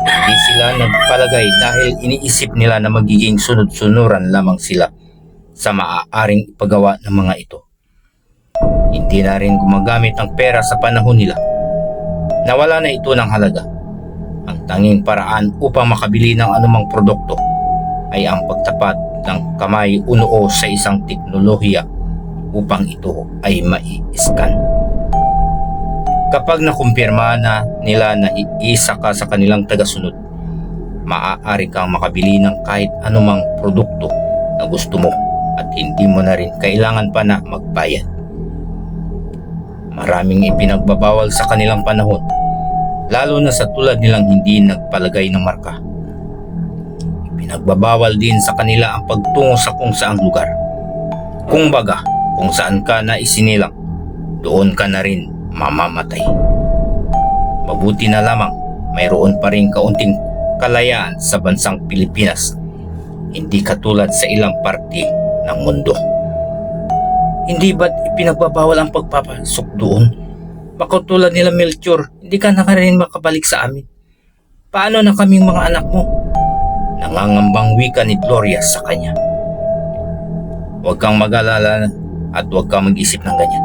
Hindi sila nagpalagay dahil iniisip nila na magiging sunod-sunuran lamang sila sa maaaring ipagawa ng mga ito. Hindi na rin gumagamit ng pera sa panahon nila. Nawala na ito ng halaga. Ang tanging paraan upang makabili ng anumang produkto ay ang pagtapat ng kamay o noo sa isang teknolohiya upang ito ay mai-scan. Kapag nakumpirma na nila na isa ka sa kanilang tagasunod, maaari kang makabili ng kahit anumang produkto na gusto mo at hindi mo na rin kailangan pa na magbayad. Maraming ipinagbabawal sa kanilang panahon, lalo na sa tulad nilang hindi nagpalagay ng marka. Ipinagbabawal din sa kanila ang pagtungo sa kung saang lugar. Kung baga, kung saan ka na isinilang, doon ka na rin mamamatay. Mabuti na lamang mayroon pa rin kaunting kalayaan sa bansang Pilipinas, hindi katulad sa ilang parte ng mundo. Hindi ba't ipinagbabawal ang pagpapasok doon? Baka tulad nila Melchor, hindi ka na rin makabalik sa amin. Paano na kaming mga anak mo? Nangangambang wika ni Gloria sa kanya. Huwag kang mag-alala at huwag kang mag-isip ng ganyan.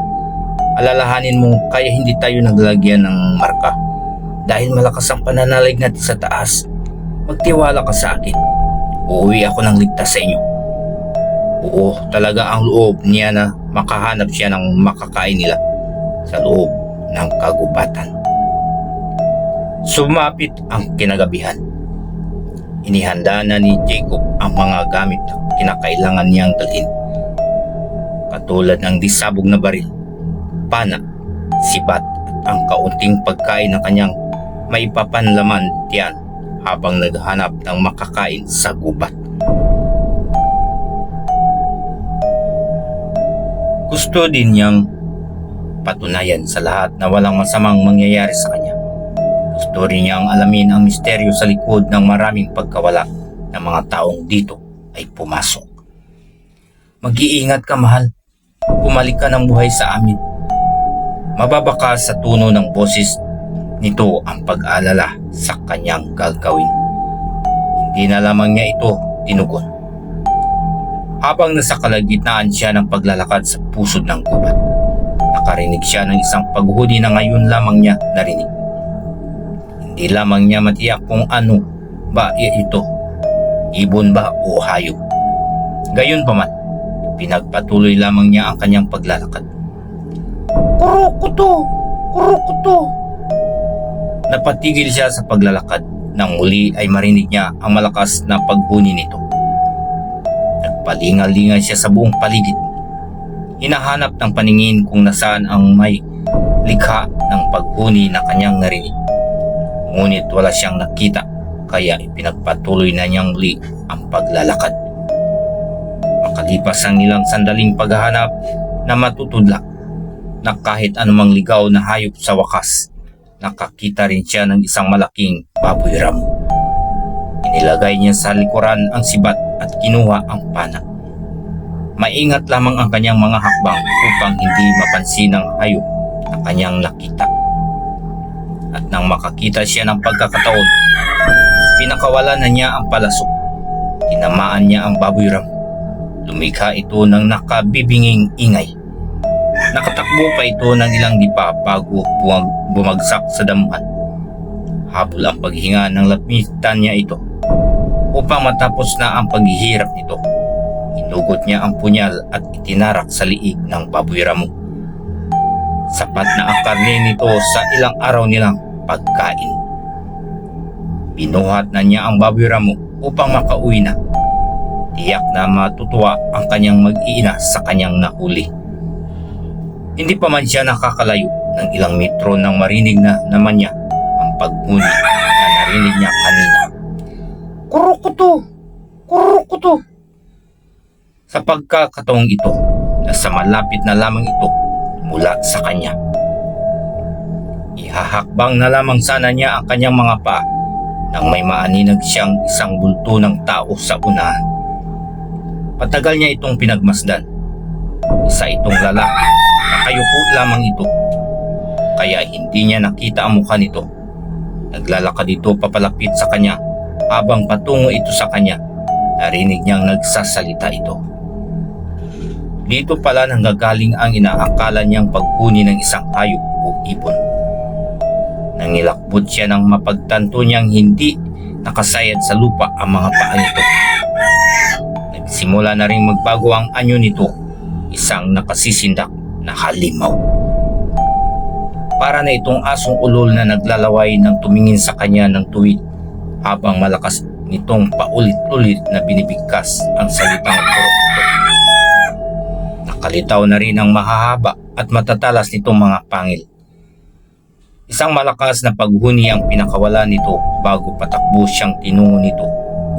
Alalahanin mo kaya hindi tayo naglagyan ng marka. Dahil malakas ang pananalig natin sa taas, magtiwala ka sa akin. Uuwi ako ng ligtas sa inyo. Oo, talaga ang loob niya na makahanap siya ng makakain nila sa loob ng kagubatan. Sumapit ang kinagabihan. Inihanda na ni Jacob ang mga gamit na kinakailangan niyang dalhin. Katulad ng disabog na baril, pana, sibat at ang kaunting pagkain na kanyang maipapanlaman tiyan habang naghahanap ng makakain sa gubat. Gusto din niyang patunayan sa lahat na walang masamang mangyayari sa kanya. Gusto rin niyang alamin ang misteryo sa likod ng maraming pagkawala ng mga taong dito ay pumasok. Mag-iingat ka, mahal. Pumalik ka ng buhay sa amin. Mababa ka sa tono ng boses nito ang pag-alala sa kanyang gagawin. Hindi na lamang niya ito tinugon. Habang nasa kalagitnaan siya ng paglalakad sa pusod ng gubat, nakarinig siya ng isang paghuni na ngayon lamang niya narinig. Hindi lamang niya matiyak kung ano ba ito, ibon ba o hayop. Gayunpaman, pinagpatuloy lamang niya ang kanyang paglalakad. Kurukuto! Kurukuto! Napatigil siya sa paglalakad nang muli ay marinig niya ang malakas na paghuni nito. Nagpalingal-lingal siya sa buong paligid. Hinahanap ng paningin kung nasaan ang may likha ng paghuni na kanyang narinig. Ngunit wala siyang nakita, kaya ipinagpatuloy na niyang muli ang paglalakad. Makalipas ang ilang sandaling paghahanap na matutudlak na kahit anumang ligaw na hayop sa wakas, nakakita rin siya ng isang malaking baboy ramo. Inilagay niya sa likuran ang sibat at kinuha ang pana. Maingat lamang ang kanyang mga hakbang upang hindi mapansin ng hayop na kanyang nakita. At nang makakita siya ng pagkakataon, pinakawalan na niya ang palasok. Tinamaan niya ang baboy ramo. Lumikha ito ng nakabibinging ingay. Nakatakbo pa ito ng ilang dipa bago bumagsak sa damuhan. Habol ang paghinga ng lapitan niya ito. Upang matapos na ang paghihirap nito, hinugot niya ang punyal at itinarak sa liig ng baboy ramo. Sapat na ang karne nito sa ilang araw nilang pagkain. Binuhat na niya ang baboy ramo upang makauwi na. Tiyak na matutuwa ang kanyang mag-iina sa kanyang nahuli. Hindi pa man siya nakakalayo ng ilang metro nang marinig na naman niya ang paghuni na narinig niya kanina. Kurukuto! Kurukuto! Sa pagkakataong ito, nasa malapit na lamang ito mula sa kanya. Ihahakbang na lamang sana niya ang kanyang mga paa nang may maaninag siyang isang bulto ng tao sa unahan. Patagal niya itong pinagmasdan. Isa itong lalaki, nakayuko lamang ito. Kaya hindi niya nakita ang mukha nito. Naglalakad ito papalapit sa kanya. Habang patungo ito sa kanya, narinig niyang nagsasalita ito. Dito pala nanggagaling ang inaakala niyang paghuni ng isang hayop o ibon. Nangilakbot siya nang mapagtanto niyang hindi nakasayad sa lupa ang mga paa nito. Nagsimula na rin magbago ang anyo nito, isang nakasisindak na halimaw. Para na itong asong ulol na naglalaway ng tumingin sa kanya ng tuwid habang malakas nitong paulit-ulit na binibigkas ang salitang kurokoto. Nakalitaw na rin ang mahahaba at matatalas nitong mga pangil. Isang malakas na paghuni ang pinakawala nito bago patakbo siyang tinungo nito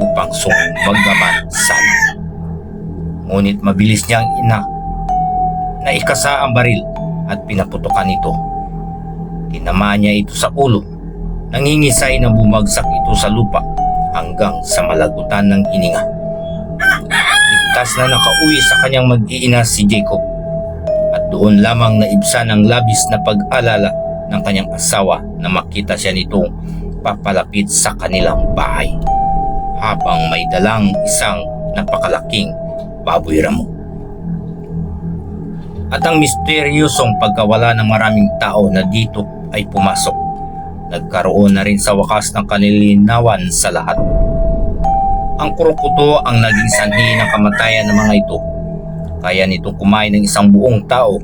upang sumagaman sana. Ngunit mabilis niyang naikasa ang baril at pinaputokan ito. Tinamaan niya ito sa ulo. Nangingisay na bumagsak ito sa lupa hanggang sa malagutan ng hininga. Ligtas na nakauwi sa kanyang mag-iina si Jacob at doon lamang naibsan ang labis na pag-alala ng kanyang asawa na makita siya nitong papalapit sa kanilang bahay habang may dalang isang napakalaking baboy ramo. At ang misteryosong pagkawala ng maraming tao na dito ay pumasok. Nagkaroon na rin sa wakas ng kalilinawan sa lahat. Ang kurokoto ang naging sanhi ng kamatayan ng mga ito. Kaya nitong kumain ng isang buong tao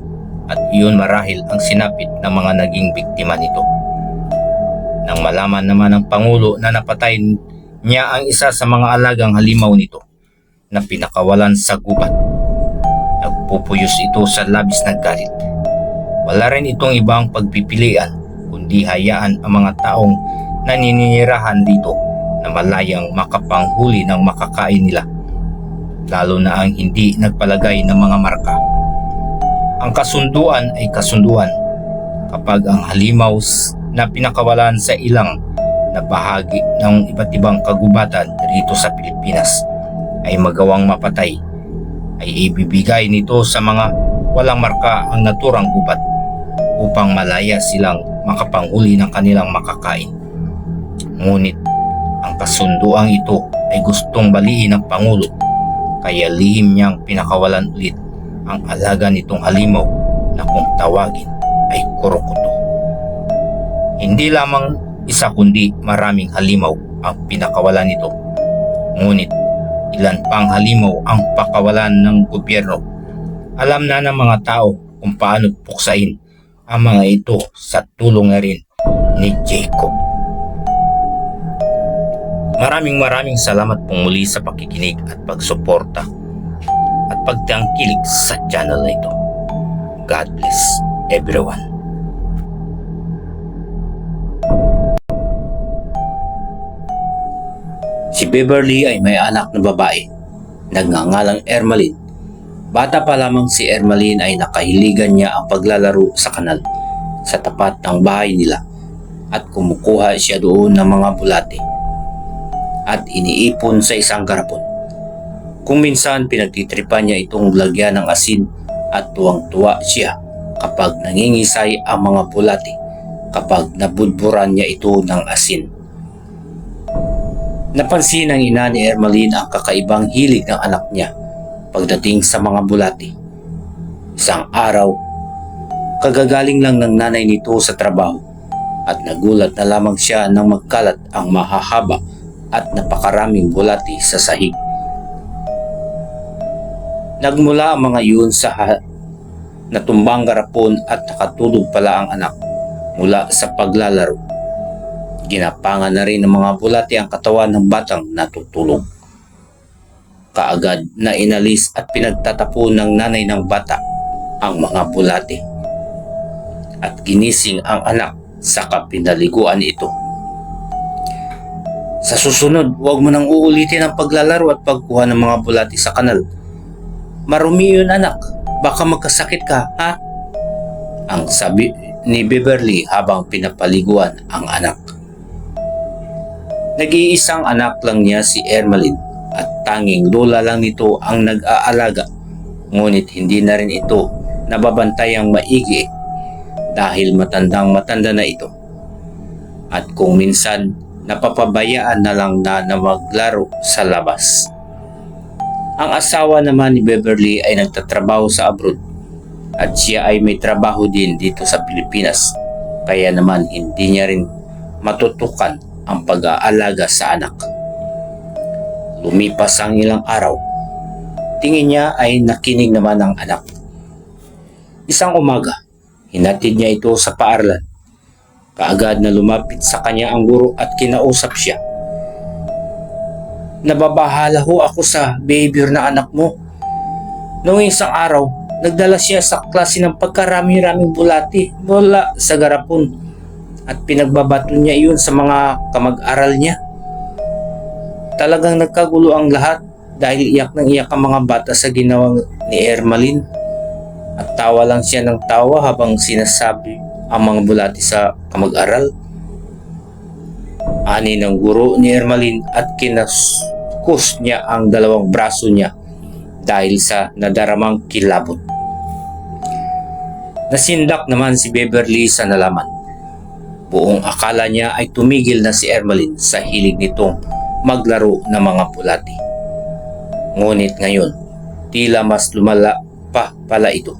at iyon marahil ang sinapit ng mga naging biktima nito. Nang malaman naman ng Pangulo na napatay niya ang isa sa mga alagang halimaw nito na pinakawalan sa gubat, nagpupuyos ito sa labis na galit. Wala rin itong ibang pagpipilian kundi hayaan ang mga taong naninirahan dito na malayang makapanghuli ng makakain nila, lalo na ang hindi nagpalagay ng mga marka. Ang kasunduan ay kasunduan kapag ang halimaw na pinakawalan sa ilang na bahagi ng iba't ibang kagubatan rito sa Pilipinas ay magawang mapatay, ay ibibigay nito sa mga walang marka ang naturang gubat upang malaya silang makapanghuli ng kanilang makakain. Ngunit ang kasunduang ito ay gustong baliin ng Pangulo, kaya lihim niyang pinakawalan ulit ang alaga nitong halimaw na kung tawagin ay kurokoto. Hindi lamang isa kundi maraming halimaw ang pinakawalan nito. Ngunit ilan pang halimaw ang pakawalan ng gobyerno. Alam na ng mga tao kung paano puksain ang mga ito sa tulong na rin ni Jacob. Maraming salamat pong muli sa pakikinig at pagsuporta at pagtangkilik sa channel na ito. God bless everyone. Si Beverly ay may anak na babae, nagngangalang Ermaline. Bata pa lamang si Ermaline ay nakahiligan niya ang paglalaro sa kanal sa tapat ng bahay nila at kumukuha siya doon ng mga bulate at iniipon sa isang garapon. Kung minsan pinagtitripan niya itong lagyan ng asin at tuwang-tuwa siya kapag nangingisay ang mga bulate kapag nabudburan niya ito ng asin. Napansin ng ina ni Ermaline ang kakaibang hilig ng anak niya pagdating sa mga bulate. Isang araw, kagagaling lang ng nanay nito sa trabaho at nagulat na lamang siya nang magkalat ang mahahaba at napakaraming bulate sa sahig. Nagmula ang mga yun sa natumbang garapon at nakatulog pala ang anak mula sa paglalaro. Ginapangan na rin ng mga bulate ang katawan ng batang natutulog. Kaagad na inalis at pinagtatapon ng nanay ng bata ang mga bulate at ginising ang anak sa pinaliguan ito. Sa susunod, huwag mo nang uulitin ang paglalaro at pagkuha ng mga bulate sa kanal. Marumi yun anak, baka magkasakit ka, ha? Ang sabi ni Beverly habang pinapaliguan ang anak. Nag-iisang anak lang niya si Ermaline at tanging lola lang nito ang nag-aalaga, ngunit hindi na rin ito nababantayang maigi dahil matandang-matanda na ito. At kung minsan napapabayaan na lang na maglaro sa labas. Ang asawa naman ni Beverly ay nagtatrabaho sa abroad at siya ay may trabaho din dito sa Pilipinas, kaya naman hindi niya rin matutukan ang pag-aalaga sa anak. Lumipas ang ilang araw, tingin niya ay nakinig naman ang anak. Isang umaga, hinatid niya ito sa paaralan Kaagad na lumapit sa kanya ang guro at kinausap siya. Nababahala ho ako sa behavior na anak mo. Noong isang araw, nagdala siya sa klase ng pagkarami-raming bulati mula sa garapon at pinagbabato niya iyon sa mga kamag-aral niya. Talagang nagkagulo ang lahat dahil iyak ng iyak ang mga bata sa ginawa ni Ermalin. At tawa lang siya ng tawa habang sinasabi ang mga bulati sa kamag-aral. Ani ng guro ni Ermalin at kinaskus niya ang dalawang braso niya dahil sa nadaramang kilabot. Nasindak naman si Beverly sa nalaman. Buong akala niya ay tumigil na si Ermalin sa hilig nitong maglaro ng mga bulati. Ngunit ngayon, tila mas lumala pa pala ito.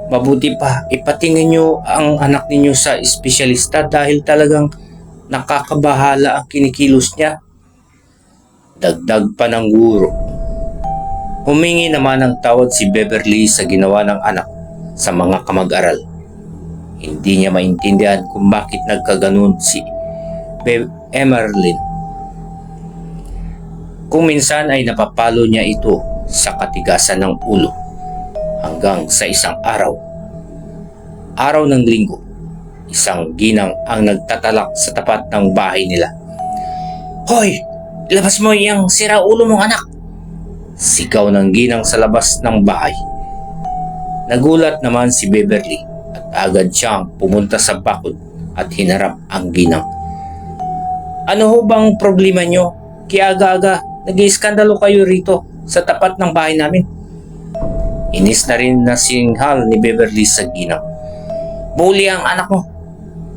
Mabuti pa, ipatingin niyo ang anak ninyo sa espesyalista dahil talagang nakakabahala ang kinikilos niya. Dagdag pa ng guro. Humingi naman ng tawad si Beverly sa ginawa ng anak sa mga kamag-aral. Hindi niya maintindihan kung bakit nagkaganon si Emerlin. Kung minsan ay napapalo niya ito sa katigasan ng ulo hanggang sa isang araw ng linggo, isang ginang ang nagtatalak sa tapat ng bahay nila. Hoy! Labas mo yung sira ulo mong anak! Sigaw ng ginang sa labas ng bahay. Nagulat naman si Beverly at agad siyang pumunta sa bakod at hinarap ang ginang. Ano ho bang problema nyo? Kiaga-aga, nag-iiskandalo kayo rito sa tapat ng bahay namin. Inis na rin na singhal ni Beverly sa ginang. Bully ang anak mo.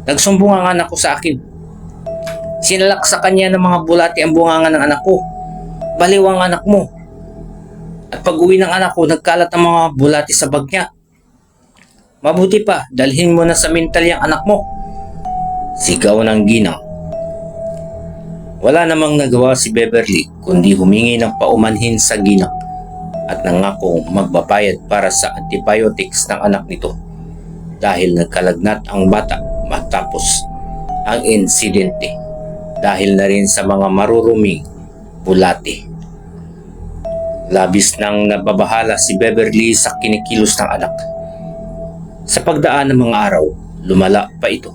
Nagsumbong ang anak ko sa akin. Sinalak sa kanya ng mga bulati ang bunganga ng anak ko. Baliw ang anak mo. At pag uwi ng anak ko, nagkalat ang mga bulati sa bag niya. Mabuti pa, dalhin mo na sa mental yung anak mo. Sigaw ng ginang. Wala namang nagawa si Beverly kundi humingi ng paumanhin sa ginang at nangakong magbabayad para sa antibiotics ng anak nito dahil nagkalagnat ang bata matapos ang insidente dahil na rin sa mga maruruming bulati. Labis nang nababahala si Beverly sa kinikilos ng anak. Sa pagdaan ng mga araw, lumala pa ito.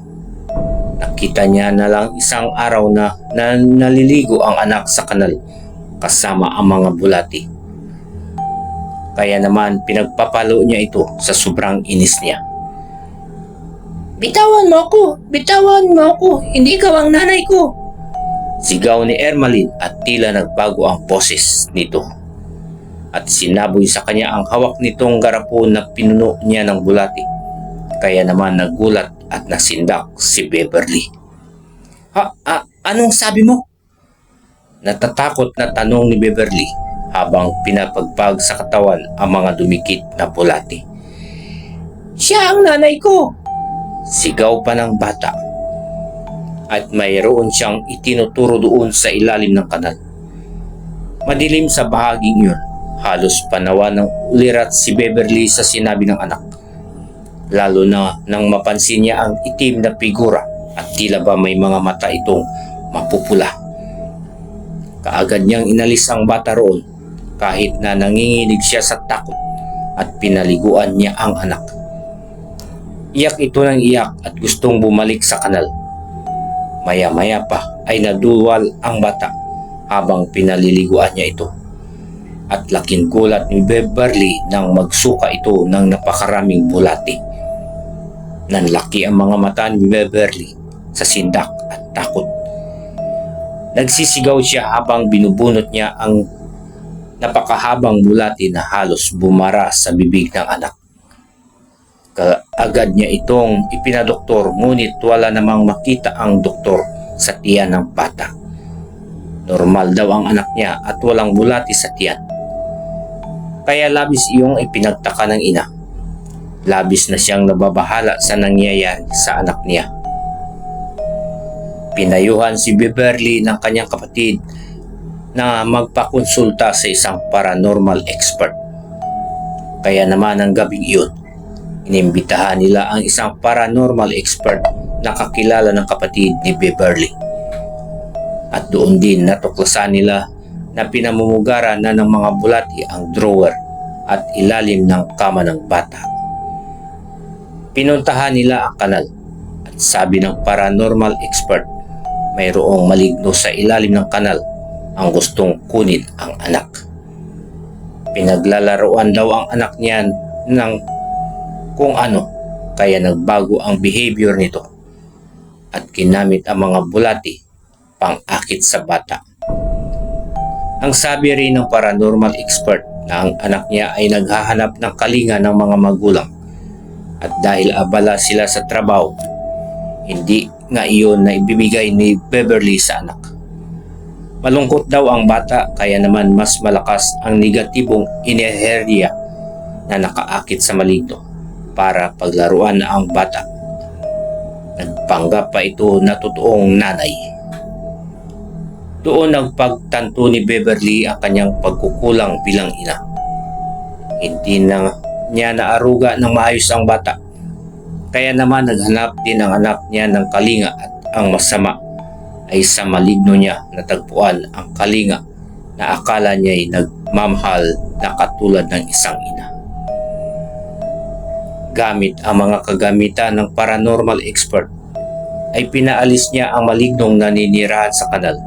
Nakita niya na lang isang araw na naliligo ang anak sa kanal kasama ang mga bulati. Kaya naman pinagpapalo niya ito sa sobrang inis niya. Bitawan mo ako! Bitawan mo ako! Hindi ikaw ang nanay ko! Sigaw ni Ermalin at tila nagbago ang boses nito. At sinaboy sa kanya ang hawak nitong garapon na pinuno niya ng bulati. Kaya naman nagulat at nasindak si Beverly. Anong sabi mo? Natatakot na tanong ni Beverly habang pinapagpag sa katawan ang mga dumikit na bulati. Siya ang nanay ko! Sigaw pa ng bata. At mayroon siyang itinuturo doon sa ilalim ng kanal. Madilim sa bahaging iyon, halos panawa ng ulirat si Beverly sa sinabi ng anak. Lalo na nang mapansin niya ang itim na figura at tila ba may mga mata itong mapupula. Kaagad niyang inalis ang bata roon kahit na nanginginig siya sa takot at pinaliguan niya ang anak. Iyak ito ng iyak at gustong bumalik sa kanal. Maya-maya pa ay naduwal ang bata habang pinaliliguan niya ito. At laking gulat ni Beverly nang magsuka ito ng napakaraming bulati. Nanlaki ang mga mata ni Beverly sa sindak at takot. Nagsisigaw siya habang binubunot niya ang napakahabang bulati na halos bumara sa bibig ng anak. Kaagad niya itong ipinadoktor ngunit wala namang makita ang doktor sa tiyan ng bata. Normal daw ang anak niya at walang bulati sa tiyan. Kaya labis iyong ipinagtaka ng ina. Labis na siyang nababahala sa nangyayari sa anak niya. Pinayuhan si Beverly ng kanyang kapatid na magpakonsulta sa isang paranormal expert. Kaya naman ang gabing iyon, Inimbitahan nila ang isang paranormal expert na kakilala ng kapatid ni Beverly. At doon din natuklasan nila na pinamumugaran na ng mga bulati ang drawer at ilalim ng kama ng bata. Pinuntahan nila ang kanal at sabi ng paranormal expert, mayroong maligno sa ilalim ng kanal ang gustong kunin ang anak. Pinaglalaroan daw ang anak niyan ng kung ano, kaya nagbago ang behavior nito at ginamit ang mga bulati pang-akit sa bata. Ang sabi rin ng paranormal expert na ang anak niya ay naghahanap ng kalinga ng mga magulang at dahil abala sila sa trabaho, hindi nga iyon na ibibigay ni Beverly sa anak. Malungkot daw ang bata kaya naman mas malakas ang negatibong enerhiya na nakaakit sa maligno para paglaruan na ang bata. Nagpanggap pa ito na totoong nanay. Doon nagpagtanto ni Beverly ang kanyang pagkukulang bilang ina. Hindi na niya naaruga ng maayos ang bata. Kaya naman naghanap din ang anak niya ng kalinga at ang masama ay sa maligno niya natagpuan ang kalinga na akala niya ay nagmamahal na katulad ng isang ina. Gamit ang mga kagamitan ng paranormal expert ay pinaalis niya ang malignong naninirahan sa kanal.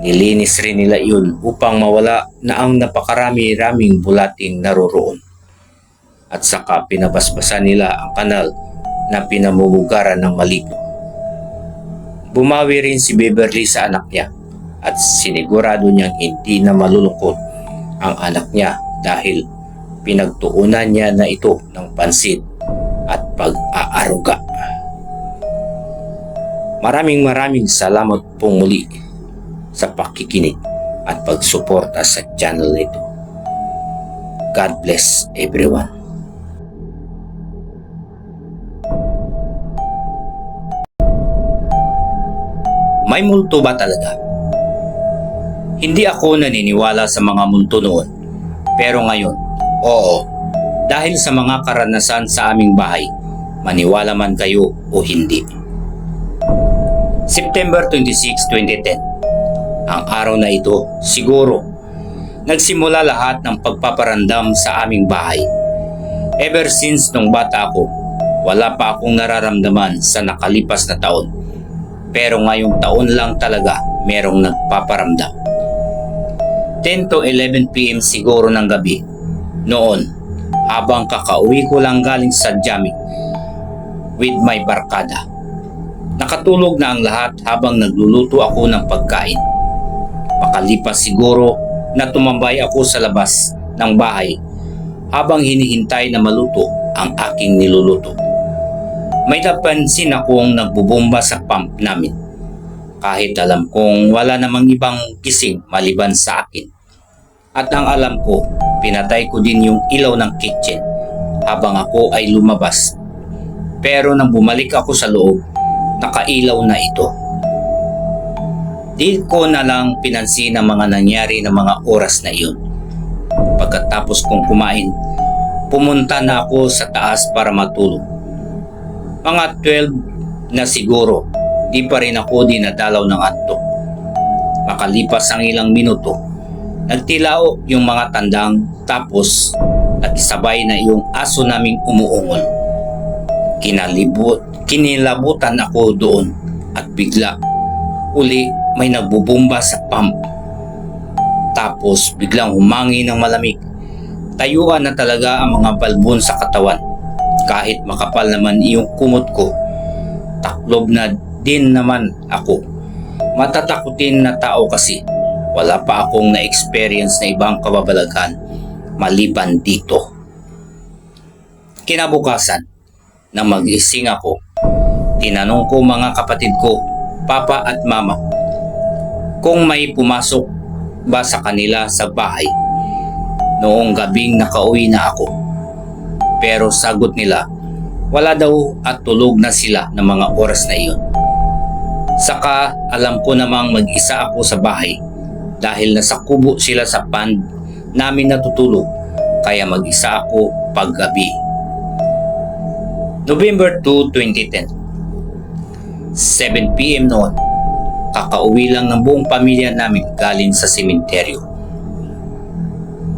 Nilinis rin nila iyon upang mawala na ang napakarami-raming bulating naroroon. At saka pinabasbasan nila ang kanal na pinamumugaran ng maligno. Bumawi rin si Beverly sa anak niya at sinigurado niyang hindi na malulungkot ang anak niya dahil pinagtuunan niya na ito ng pansin at pag-aaruga. Maraming salamat pong muli sa pakikinig at pagsuporta sa channel nito. God bless everyone. May multo ba talaga? Hindi ako naniniwala sa mga multo noon. Pero ngayon, oo. Dahil sa mga karanasan sa aming bahay, maniwala man kayo o hindi. September 26, 2010. Ang araw na ito, siguro, nagsimula lahat ng pagpaparandam sa aming bahay. Ever since nung bata ako, wala pa akong nararamdaman sa nakalipas na taon. Pero ngayong taon lang talaga merong nagpaparamdam. 10 to 11 PM siguro ng gabi. Noon, habang kakauwi ko lang galing sa jamming with my barkada. Nakatulog na ang lahat habang nagluluto ako ng pagkain. Makalipas siguro na tumambay ako sa labas ng bahay habang hinihintay na maluto ang aking niluluto. May napansin akong nagbubomba sa pump namin. Kahit alam kong wala namang ibang gising maliban sa akin. At ang alam ko, pinatay ko din yung ilaw ng kitchen habang ako ay lumabas. Pero nang bumalik ako sa loob, nakailaw na ito. Di ko na lang pinansin ang mga nangyari na mga oras na iyon. Pagkatapos kong kumain, pumunta na ako sa taas para matulog. Mga 12 na siguro, di pa rin ako dinadalaw ng antok. Makalipas ang ilang minuto, nagtilao yung mga tandang tapos nagsabay na yung aso naming umuungol. Kinilabutan ako doon at bigla uli may nagbubomba sa pump. Tapos biglang humangi ng malamig. Tayuan na talaga ang mga balbon sa katawan. Kahit makapal naman iyong kumot ko, taklob na din naman ako. Matatakutin na tao kasi. Wala pa akong na-experience na ibang kababalaghan maliban dito. Kinabukasan, nang mag-ising ako, tinanong ko mga kapatid ko, papa at mama, kung may pumasok ba sa kanila sa bahay noong gabing nakauwi na ako. Pero sagot nila, wala daw at tulog na sila ng mga oras na iyon. Saka alam ko namang mag-isa ako sa bahay dahil nasa kubo sila sa pond namin natutulog kaya mag-isa ako paggabi. November 2, 2010. 7 p.m. noon. Kakauwi lang ng buong pamilya namin galing sa sementeryo.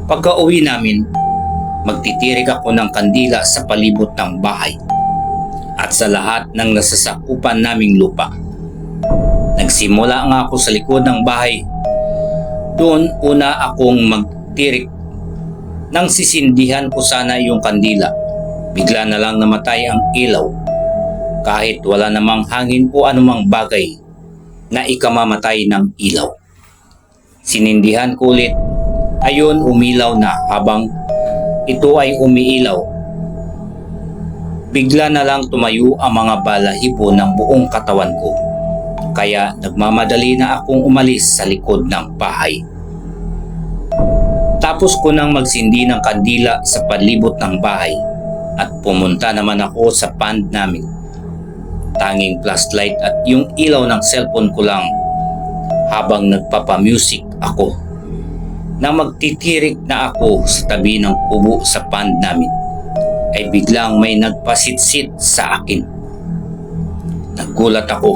Pagka-uwi namin, magtitirik ako ng kandila sa palibot ng bahay at sa lahat ng nasasakupan naming lupa. Nagsimula nga ako sa likod ng bahay. Doon una akong magtirik. Nang sisindihan ko sana yung kandila, bigla na lang namatay ang ilaw kahit wala namang hangin o anumang bagay na ikamamatay ng ilaw. Sinindihan ko ulit, ayon umilaw na. Habang ito ay umiilaw, bigla na lang tumayo ang mga balahibo ng buong katawan ko. Kaya nagmamadali na akong umalis sa likod ng bahay. Tapos ko nang magsindi ng kandila sa palibot ng bahay at pumunta naman ako sa pond namin. Tanging flashlight at yung ilaw ng cellphone ko lang habang nagpapamusic ako. Nang magtitirik na ako sa tabi ng kubo sa pond namin, ay biglang may nagpasitsit sa akin. Nagulat ako.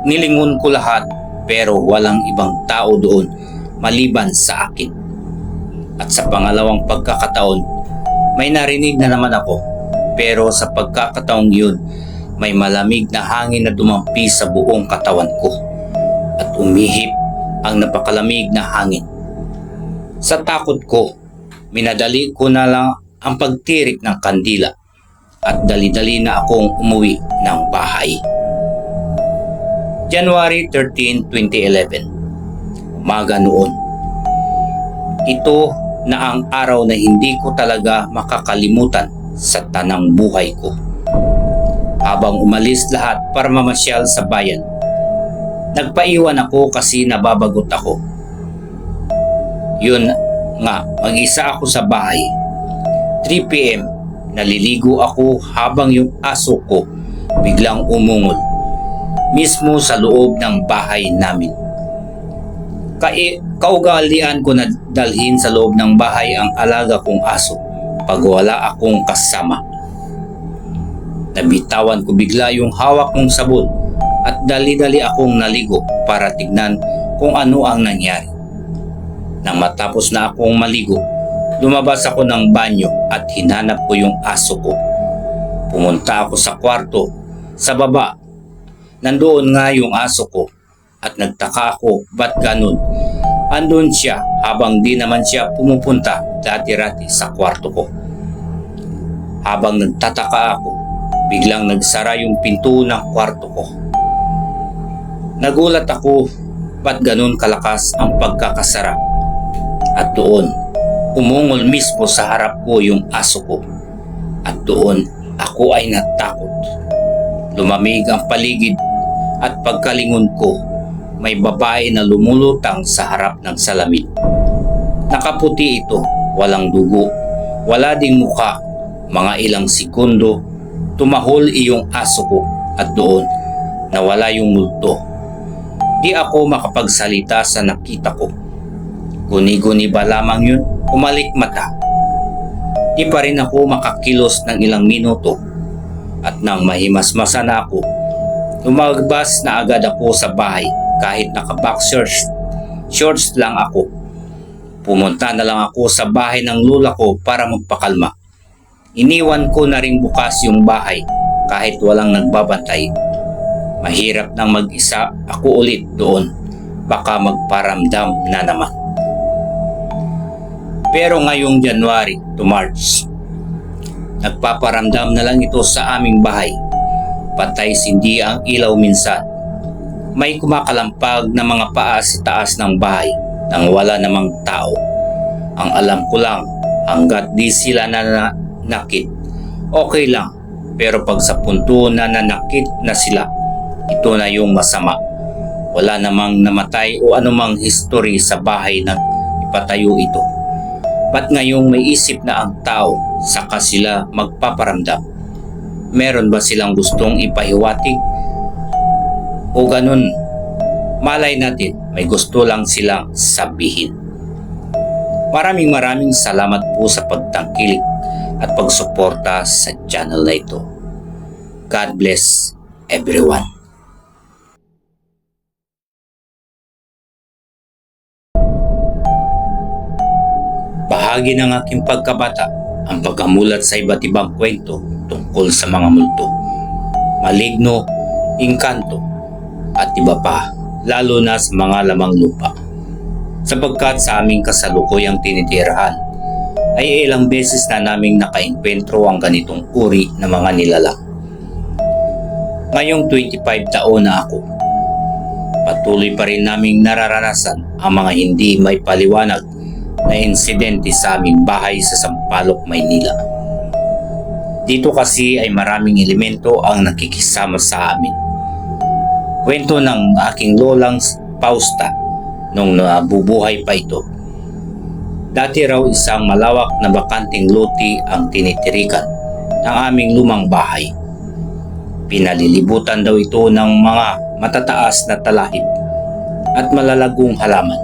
Nilingon ko lahat pero walang ibang tao doon maliban sa akin. At sa pangalawang pagkakataon, may narinig na naman ako. Pero sa pagkakataong yun, may malamig na hangin na dumampi sa buong katawan ko at umihip ang napakalamig na hangin. Sa takot ko, minadali ko na lang ang pagtirik ng kandila at dali-dali na akong umuwi ng bahay. January 13, 2011. Umaga noon. Ito na ang araw na hindi ko talaga makakalimutan sa tanang buhay ko. Habang umalis lahat para mamasyal sa bayan, nagpaiwan ako kasi nababagot ako. Yun nga, mag-isa ako sa bahay. 3 p.m. naliligo ako habang yung aso ko biglang umungol mismo sa loob ng bahay namin. Kaugalian ko na dalhin sa loob ng bahay ang alaga kong aso pag wala akong kasama. Nabitawan ko bigla yung hawak kong sabon at dali-dali akong naligo para tignan kung ano ang nangyari. Nang matapos na akong maligo, lumabas ako ng banyo at hinanap ko yung aso ko. Pumunta ako sa kwarto, sa baba. Nandoon nga yung aso ko at nagtaka ako ba't ganun. Andun siya habang di naman siya pumupunta dati-rati sa kwarto ko. Habang nagtataka ako, biglang nagsara yung pinto ng kwarto ko. Nagulat ako ba't ganun kalakas ang pagkakasara. At doon, umungol mismo sa harap ko yung aso ko. At doon, ako ay natakot. Lumamig ang paligid at pagkalingon ko, may babae na lumulutang sa harap ng salamin. Nakaputi ito, walang dugo, wala ding muka. Mga ilang segundo, tumahol iyong aso ko at doon nawala yung multo. Di ako makapagsalita sa nakita ko. Guni-guni ba lamang yun? Umalik mata. Di pa rin ako makakilos ng ilang minuto at nang mahimasmasa na ako, lumagbas na agad ako sa bahay kahit naka-boxers shorts lang ako. Pumunta na lang ako sa bahay ng lola ko para magpakalma. Iniwan ko na rin bukas yung bahay kahit walang nagbabantay. Mahirap nang mag-isa ako ulit doon. Baka magparamdam na naman. Pero ngayong January to March, nagpaparamdam na lang ito sa aming bahay. Patay sindi ang ilaw minsan. May kumakalampag na mga paa sa taas ng bahay nang wala namang tao. Ang alam ko lang, hanggat di sila nanakit, okay lang. Pero pag sa punto na nanakit na sila, ito na yung masama. Wala namang namatay o anumang history sa bahay na ipatayo ito. Ba't ngayong may isip na ang tao saka sila magpaparamdam? Meron ba silang gustong ipahiwatig? O ganun, malay natin may gusto lang silang sabihin. Maraming salamat po sa pagtangkilik at pagsuporta sa channel na ito. God bless everyone. Bahagi ng aking pagkabata ang pagkamulat sa iba't ibang kwento tungkol sa mga multo, maligno, engkanto at iba pa, lalo na sa mga lamang lupa. Sapagkat sa aming kasalukuyang tinitirahan ay ilang beses na naming nakaengkwentro ang ganitong uri ng mga nilalang. Ngayong 25 taon na ako, patuloy pa rin naming nararanasan ang mga hindi may paliwanag na insidente sa aming bahay sa Sampaloc, Maynila. Dito kasi ay maraming elemento ang nakikisama sa amin. Kwento ng aking lolang Pausta nung nabubuhay pa ito. Dati raw isang malawak na bakanting lote ang tinitirikan ng aming lumang bahay. Pinalilibutan daw ito ng mga matataas na talahib at malalagong halaman.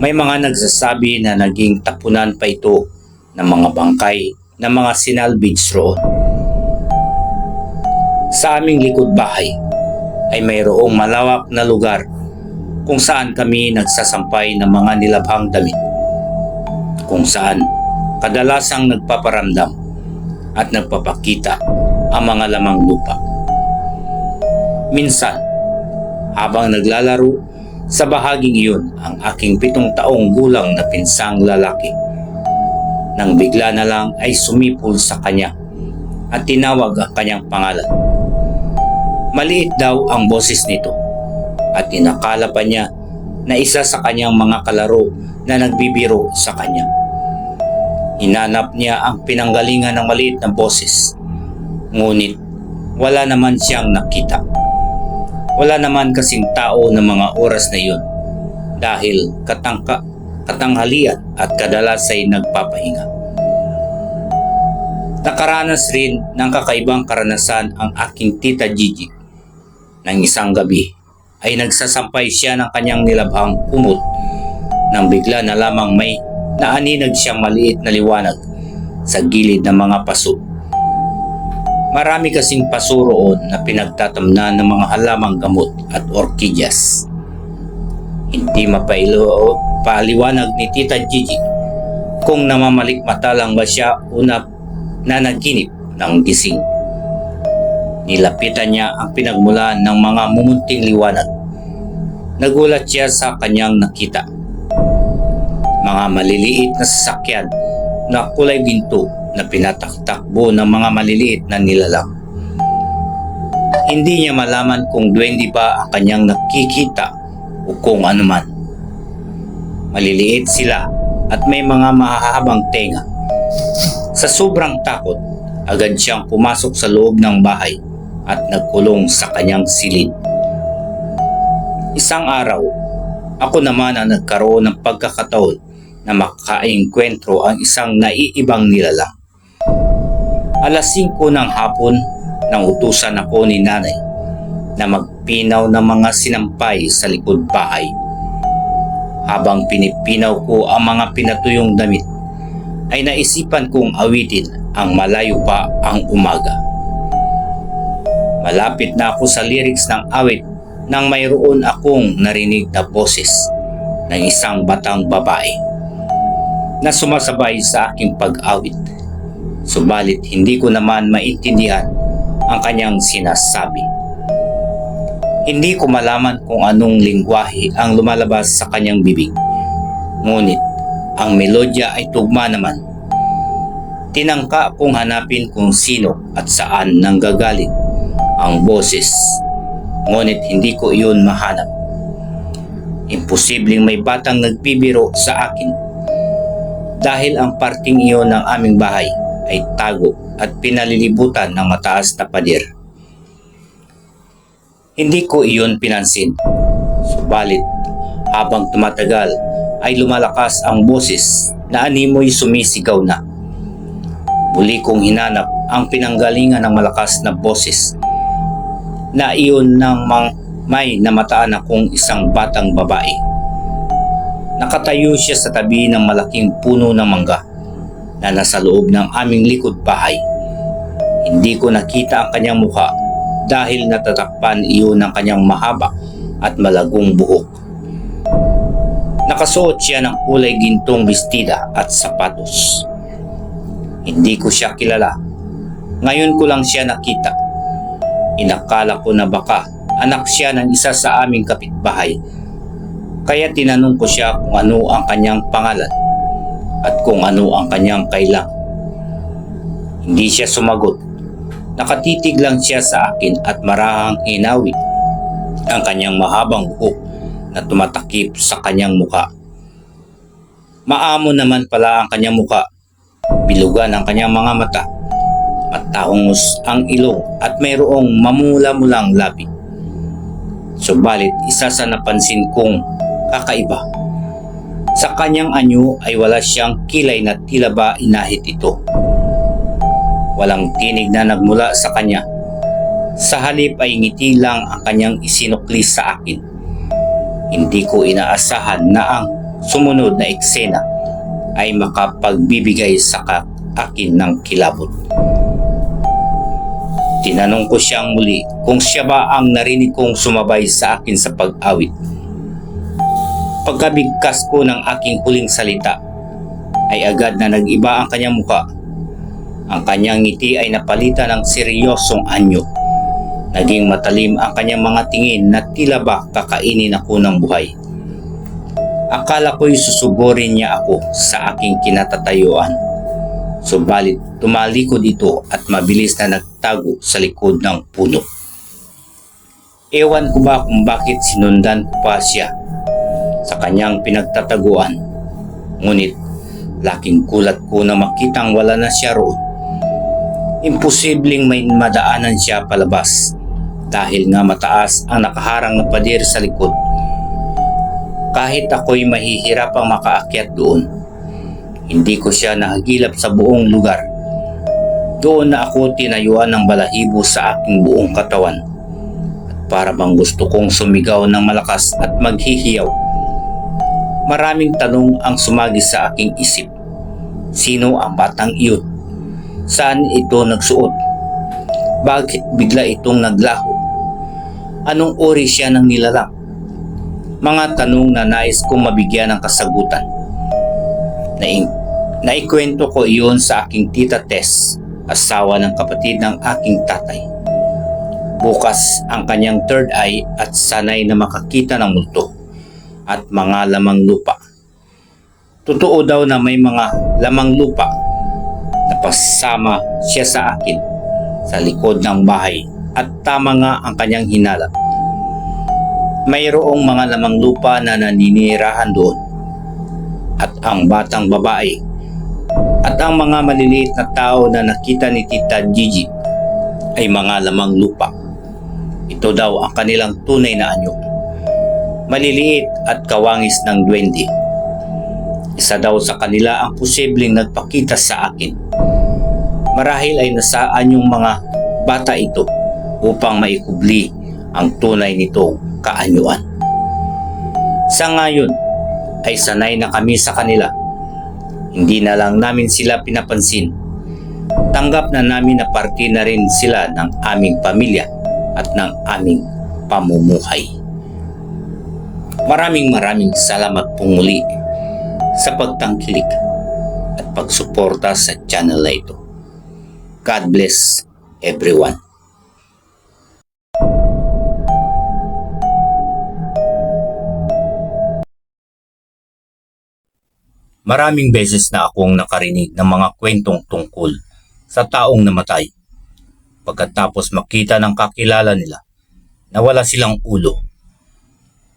May mga nagsasabi na naging tapunan pa ito ng mga bangkay na mga sinalvage roon. Sa aming likod bahay ay mayroong malawak na lugar kung saan kami nagsasampay ng mga nilabhang damit, kung saan kadalasang nagpaparamdam at nagpapakita ang mga lamang lupa. Minsan, habang naglalaro sa bahaging iyon ang aking 7 taong gulang na pinsang lalaki, nang bigla na lang ay sumipol sa kanya at tinawag ang kanyang pangalan. Maliit daw ang boses nito at inakala pa niya na isa sa kanyang mga kalaro na nagbibiro sa kanya. Hinanap niya ang pinanggalingan ng maliit na boses, ngunit wala naman siyang nakita. Wala naman kasing tao ng mga oras na iyon dahil katanghalian at kadalas ay nagpapahinga. Nakaranas rin ng kakaibang karanasan ang aking tita Gigi. Nang isang gabi ay nagsasampay siya ng kanyang nilabhang kumot nang bigla na lamang may naaninag siyang maliit na liwanag sa gilid ng mga paso. Marami kasing paso roon na pinagtatamnan ng mga halamang gamot at orkidyas. Hindi mapaliwanag ni Tita Gigi kung namamalikmata lang ba siya o nanaginip ng gising. Nilapitan niya ang pinagmulan ng mga mumunting liwanag. Nagulat siya sa kanyang nakita. Mga maliliit na sasakyan na kulay ginto na pinataktakbo ng mga maliliit na nilalang. Hindi niya malaman kung duwende ba ang kanyang nakikita o kung anuman. Maliliit sila at may mga mahahabang tenga. Sa sobrang takot, agad siyang pumasok sa loob ng bahay at nagkulong sa kanyang silid. Isang araw, ako naman ang nagkaroon ng pagkakataon na makaengkwentro ang isang naiibang nilalang. Alas 5 ng hapon nang utusan ako ni nanay na magpinaw ng mga sinampay sa likod bahay. Habang pinipinaw ko ang mga pinatuyong damit, ay naisipan kong awitin ang Malayo Pa ang Umaga. Malapit na ako sa lyrics ng awit nang mayroon akong narinig na boses ng isang batang babae na sumasabay sa aking pag-awit. Subalit hindi ko naman maintindihan ang kanyang sinasabi. Hindi ko malaman kung anong lingwahe ang lumalabas sa kanyang bibig. Ngunit ang melodya ay tugma naman. Tinangka kong hanapin kung sino at saan nanggagaling ang boses. Ngunit hindi ko iyon mahanap. Imposibleng may batang nagbibiro sa akin dahil ang parting iyon ng aming bahay ay tago at pinalilibutan ng mataas na pader. Hindi ko iyon pinansin. Subalit, habang tumatagal ay lumalakas ang boses na animoy sumisigaw na. Muli kong hinanap ang pinanggalingan ng malakas na boses na iyon ng may namataan akong isang batang babae. Nakatayo siya sa tabi ng malaking puno ng mangga na nasa loob ng aming likod bahay. Hindi ko nakita ang kanyang mukha dahil natatakpan iyon ng kanyang mahaba at malagong buhok. Nakasuot siya ng kulay gintong bestida at sapatos. Hindi ko siya kilala. Ngayon ko lang siya nakita. Inakala ko na baka anak siya ng isa sa aming kapitbahay. Kaya tinanong ko siya kung ano ang kanyang pangalan at kung ano ang kanyang kailangan. Hindi siya sumagot. Nakatitig lang siya sa akin at marahang inawit ang kanyang mahabang buhok na tumatakip sa kanyang muka. Maamo naman pala ang kanyang muka. Bilugan ang kanyang mga mata. Matahongos ang ilong at mayroong mamula-mulang labi. Subalit isa sa napansin kong kakaiba. Sa kanyang anyo ay wala siyang kilay na tila ba inahit ito. Walang tinig na nagmula sa kanya. Sa halip ay ngiti lang ang kanyang isinukli sa akin. Hindi ko inaasahan na ang sumunod na eksena ay makapagbibigay sa akin ng kilabot. Tinanong ko siyang muli kung siya ba ang narinig kong sumabay sa akin sa pag-awit. Pagkabigkas ko ng aking huling salita, ay agad na nag-iba ang kanyang muka. Ang kanyang ngiti ay napalitan ng seryosong anyo. Naging matalim ang kanyang mga tingin na tila ba kakainin ako ng buhay. Akala ko'y susugurin niya ako sa aking kinatatayuan. Subalit tumalikod ito at mabilis na nagtago sa likod ng puno. Ewan ko ba kung bakit sinundan ko pa siya sa kanyang pinagtataguan. Ngunit laking gulat ko na makitang wala na siya roon. Imposibleng may madaanan siya palabas dahil nga mataas ang nakaharang na pader sa likod. Kahit ako'y mahihirapang makaakyat doon, hindi ko siya nahagilap sa buong lugar. Doon na ako tinayuan ng balahibo sa aking buong katawan. At para bang gusto kong sumigaw ng malakas at maghihiyaw. Maraming tanong ang sumagi sa aking isip. Sino ang batang iyon? Saan ito nagsuot? Bakit bigla itong naglaho? Anong uri siya ng nilalang? Mga tanong na nais kong mabigyan ng kasagutan. Naikwento ko iyon sa aking tita Tess, asawa ng kapatid ng aking tatay. Bukas ang kanyang third eye at sanay na makakita ng multo at mga lamang lupa. Totoo daw na may mga lamang lupa na pasama siya sa akin sa likod ng bahay at tama nga ang kanyang hinala. Mayroong mga lamang lupa na naninirahan doon at ang batang babae at ang mga maliliit na tao na nakita ni Tita Gigi ay mga lamang lupa. Ito daw ang kanilang tunay na anyo. Maliliit at kawangis ng duwende. Isa daw sa kanila ang posibleng nagpakita sa akin. Marahil ay nasaan yung mga bata ito upang maikubli ang tunay nitong kaanyuan. Sa ngayon ay sanay na kami sa kanila. Hindi na lang namin sila pinapansin. Tanggap na namin na parte na rin sila ng aming pamilya at ng aming pamumuhay. Maraming salamat pong muli sa pagtangkilik at pagsuporta sa channel na ito. God bless everyone. Maraming beses na akong nakarinig ng mga kwentong tungkol sa taong namatay. Pagkatapos makita ng kakilala nila na wala silang ulo.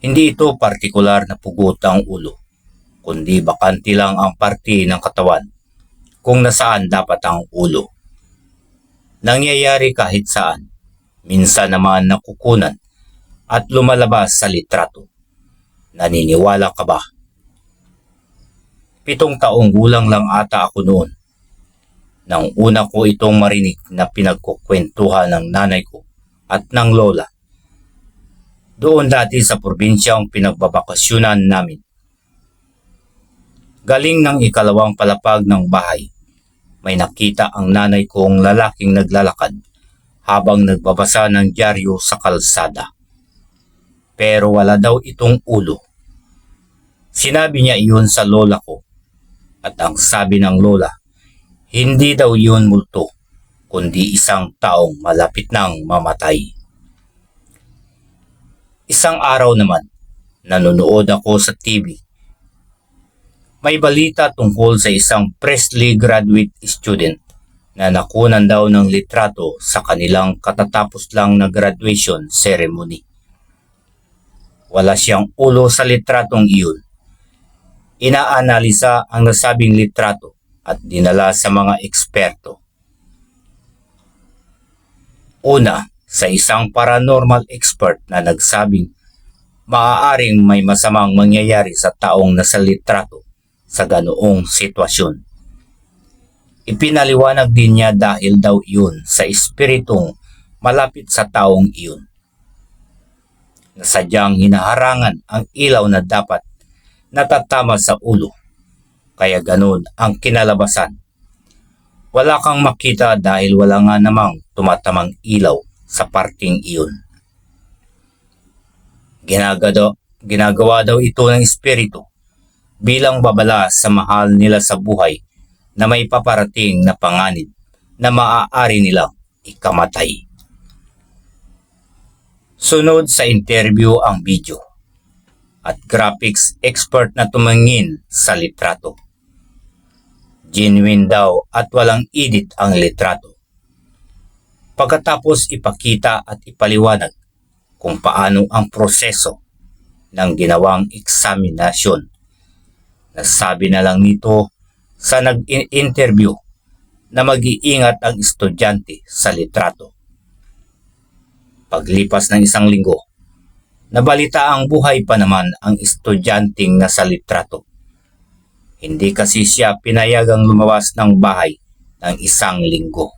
Hindi ito partikular na pugot ang ulo, kundi bakante lang ang parte ng katawan kung nasaan dapat ang ulo. Nangyayari kahit saan, minsan naman nakukunan at lumalabas sa litrato. Naniniwala ka ba? 7 taong gulang lang ata ako noon nang una ko itong marinig na pinagkukwentuhan ng nanay ko at ng lola. Doon dati sa probinsyang pinagbabakasyunan namin. Galing ng ikalawang palapag ng bahay may nakita ang nanay kong lalaking naglalakad habang nagbabasa ng dyaryo sa kalsada. Pero wala daw itong ulo. Sinabi niya iyon sa lola ko. At ang sabi ng lola, hindi daw iyon multo, kundi isang taong malapit nang mamatay. Isang araw naman, nanonood ako sa TV. May balita tungkol sa isang freshly graduate student na nakunan daw ng litrato sa kanilang katatapos lang na graduation ceremony. Wala siyang ulo sa litratong iyon. Inaanalisa ang nasabing litrato at dinala sa mga eksperto. Una, sa isang paranormal expert na nagsabing maaaring may masamang mangyayari sa taong nasa litrato sa ganoong sitwasyon. Ipinaliwanag din niya dahil daw iyon sa espiritong malapit sa taong iyon. Nasadyang hinaharangan ang ilaw na dapat natatama sa ulo, kaya ganoon ang kinalabasan. Wala kang makita dahil wala nga namang tumatamang ilaw sa parting iyon. Ginagawa daw ito ng espiritu bilang babala sa mahal nila sa buhay na may paparating na panganib na maaari nilang ikamatay. Sunod sa interview ang video at graphics expert na tumingin sa litrato. Genuine daw at walang edit ang litrato. Pagkatapos ipakita at ipaliwanag kung paano ang proseso ng ginawang eksaminasyon. Nasabi na lang nito sa nag-interview na mag-iingat ang estudyante sa litrato. Paglipas ng isang linggo, nabalita ang buhay pa naman ang estudyanteng nasa litrato. Hindi kasi siya pinayagang lumabas ng bahay ng isang linggo.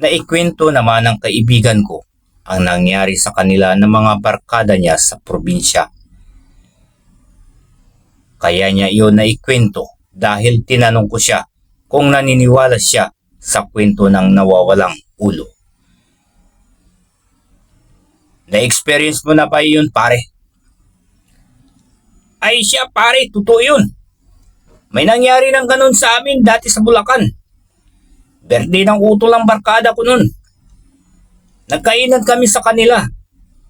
Naikwento naman ng kaibigan ko ang nangyari sa kanila ng mga barkada niya sa probinsya. Kaya niya iyon naikwento dahil tinanong ko siya kung naniniwala siya sa kwento ng nawawalang ulo. Na-experience mo na ba yun, pare? Ay siya, pare, totoo yun. May nangyari ng ganun sa amin dati sa Bulacan. Berde ng utol ang barkada ko nun. Nagkainan kami sa kanila.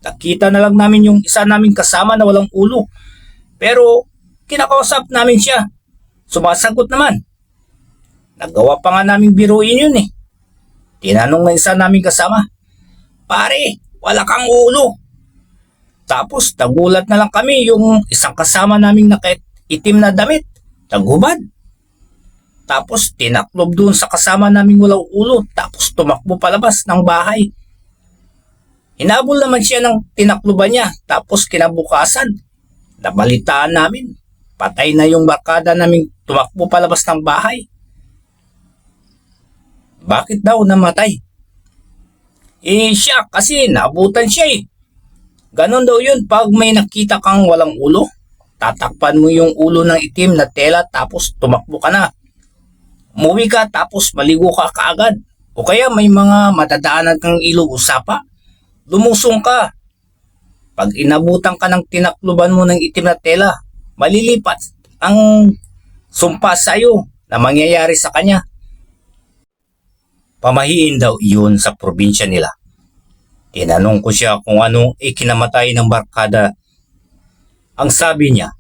Nakita na lang namin yung isa naming kasama na walang ulo. Pero kinakausap namin siya. Sumasagot naman. Nagawa pa nga naming biruin yun eh. Tinanong ng isa naming kasama, pare, wala kang ulo. Tapos nagulat na lang kami yung isang kasama naming nakaitim na damit. Naghubad. Tapos tinaklob doon sa kasama naming walang ulo. Tapos tumakbo palabas ng bahay. Hinabol naman siya ng tinakloban niya. Tapos kinabukasan, nabalitaan namin. Patay na yung barkada naming tumakbo palabas ng bahay. Bakit daw namatay? Siya kasi naabutan siya eh. Ganon daw yun pag may nakita kang walang ulo. Tatakpan mo yung ulo ng itim na tela tapos tumakbo ka na. Umuwi ka tapos maligo ka kaagad. O kaya may mga matadaanan kang ilog o sapa. Lumusong ka. Pag inabutan ka ng tinakluban mo ng itim na tela, malilipat ang sumpa sa'yo na mangyayari sa kanya. Pamahiin daw iyon sa probinsya nila. Tinanong ko siya kung anong ikinamatay ng barkada. Ang sabi niya,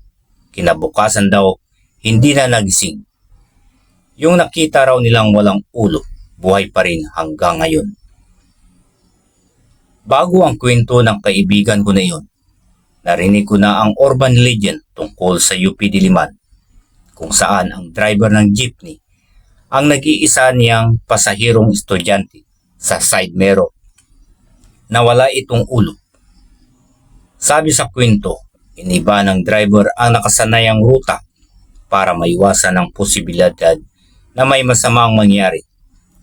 kinabukasan daw hindi na nagising. Yung nakita raw nilang walang ulo, buhay pa rin hanggang ngayon. Bago ang kwento ng kaibigan ko na iyon, narinig ko na ang urban legend tungkol sa UP Diliman, kung saan ang driver ng jeepney ang nag-iisa niyang pasahirong estudyante sa side mirror na wala itong ulo. Sabi sa kwento, iniba ng driver ang nakasanayang ruta para maiwasan ang posibilidad na may masamang mangyari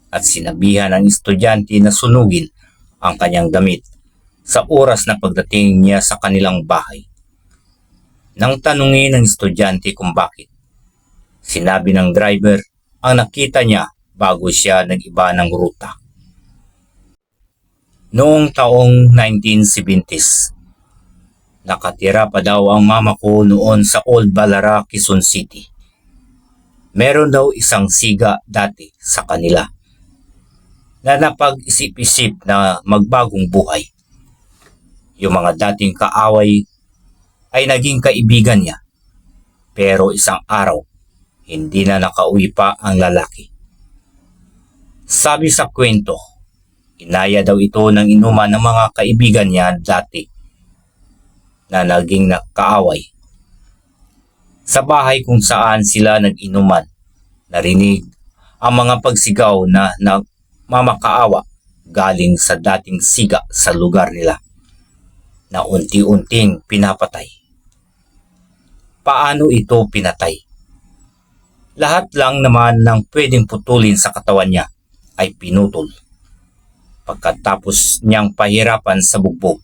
at sinabihan ng estudyante na sunugin ang kanyang damit sa oras na pagdating niya sa kanilang bahay. Nang tanungin ng estudyante kung bakit, Sinabi ng driver ang nakita niya bago siya nag-iba ng ruta. Noong taong 1970s, nakatira pa daw ang mama ko noon sa Old Balara, Quezon City. Meron daw isang siga dati sa kanila na napag-isip-isip na magbagong buhay. Yung mga dating kaaway ay naging kaibigan niya. Pero isang araw, hindi na nakauwi pa ang lalaki. Sabi sa kwento, inaya daw ito ng inuman ng mga kaibigan niya dati na naging nakaaway. Sa bahay kung saan sila nag-inuman, narinig ang mga pagsigaw na nagmamakaawa galing sa dating siga sa lugar nila na unti-unting pinapatay. Paano ito pinatay? Lahat lang naman ng pwedeng putulin sa katawan niya ay pinutol. Pagkatapos niyang pahirapan sa bugbog,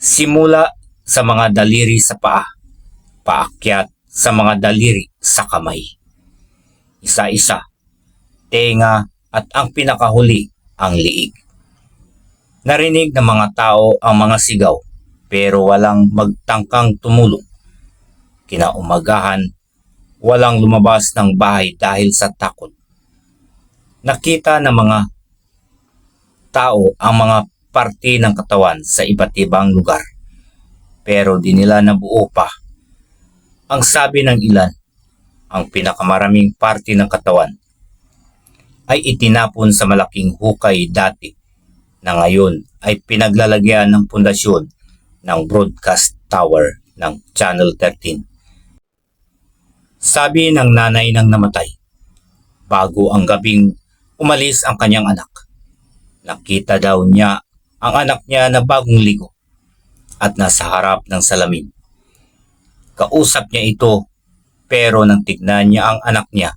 simula sa mga daliri sa paa, paakyat sa mga daliri sa kamay. Isa-isa, tenga at ang pinakahuli ang liig. Narinig ng mga tao ang mga sigaw pero walang magtangkang tumulong. Kinaumagahan, walang lumabas ng bahay dahil sa takot. Nakita ng mga tao ang mga parte ng katawan sa iba't ibang lugar pero di nila nabuo pa. Ang sabi ng ilan, ang pinakamaraming parte ng katawan ay itinapon sa malaking hukay dati na ngayon ay pinaglalagyan ng pundasyon ng broadcast tower ng Channel 13. Sabi ng nanay ng namatay, bago ang gabing umalis ang kanyang anak, nakita daw niya ang anak niya na bagong ligo at nasa harap ng salamin. Kausap niya ito pero nang tignan niya ang anak niya,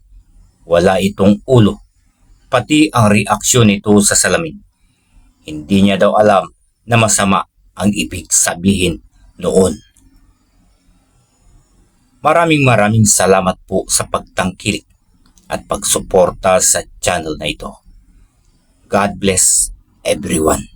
wala itong ulo, pati ang reaksyon nito sa salamin. Hindi niya daw alam na masama ang ibig sabihin noon. Maraming salamat po sa pagtangkilik at pagsuporta sa channel na ito. God bless everyone.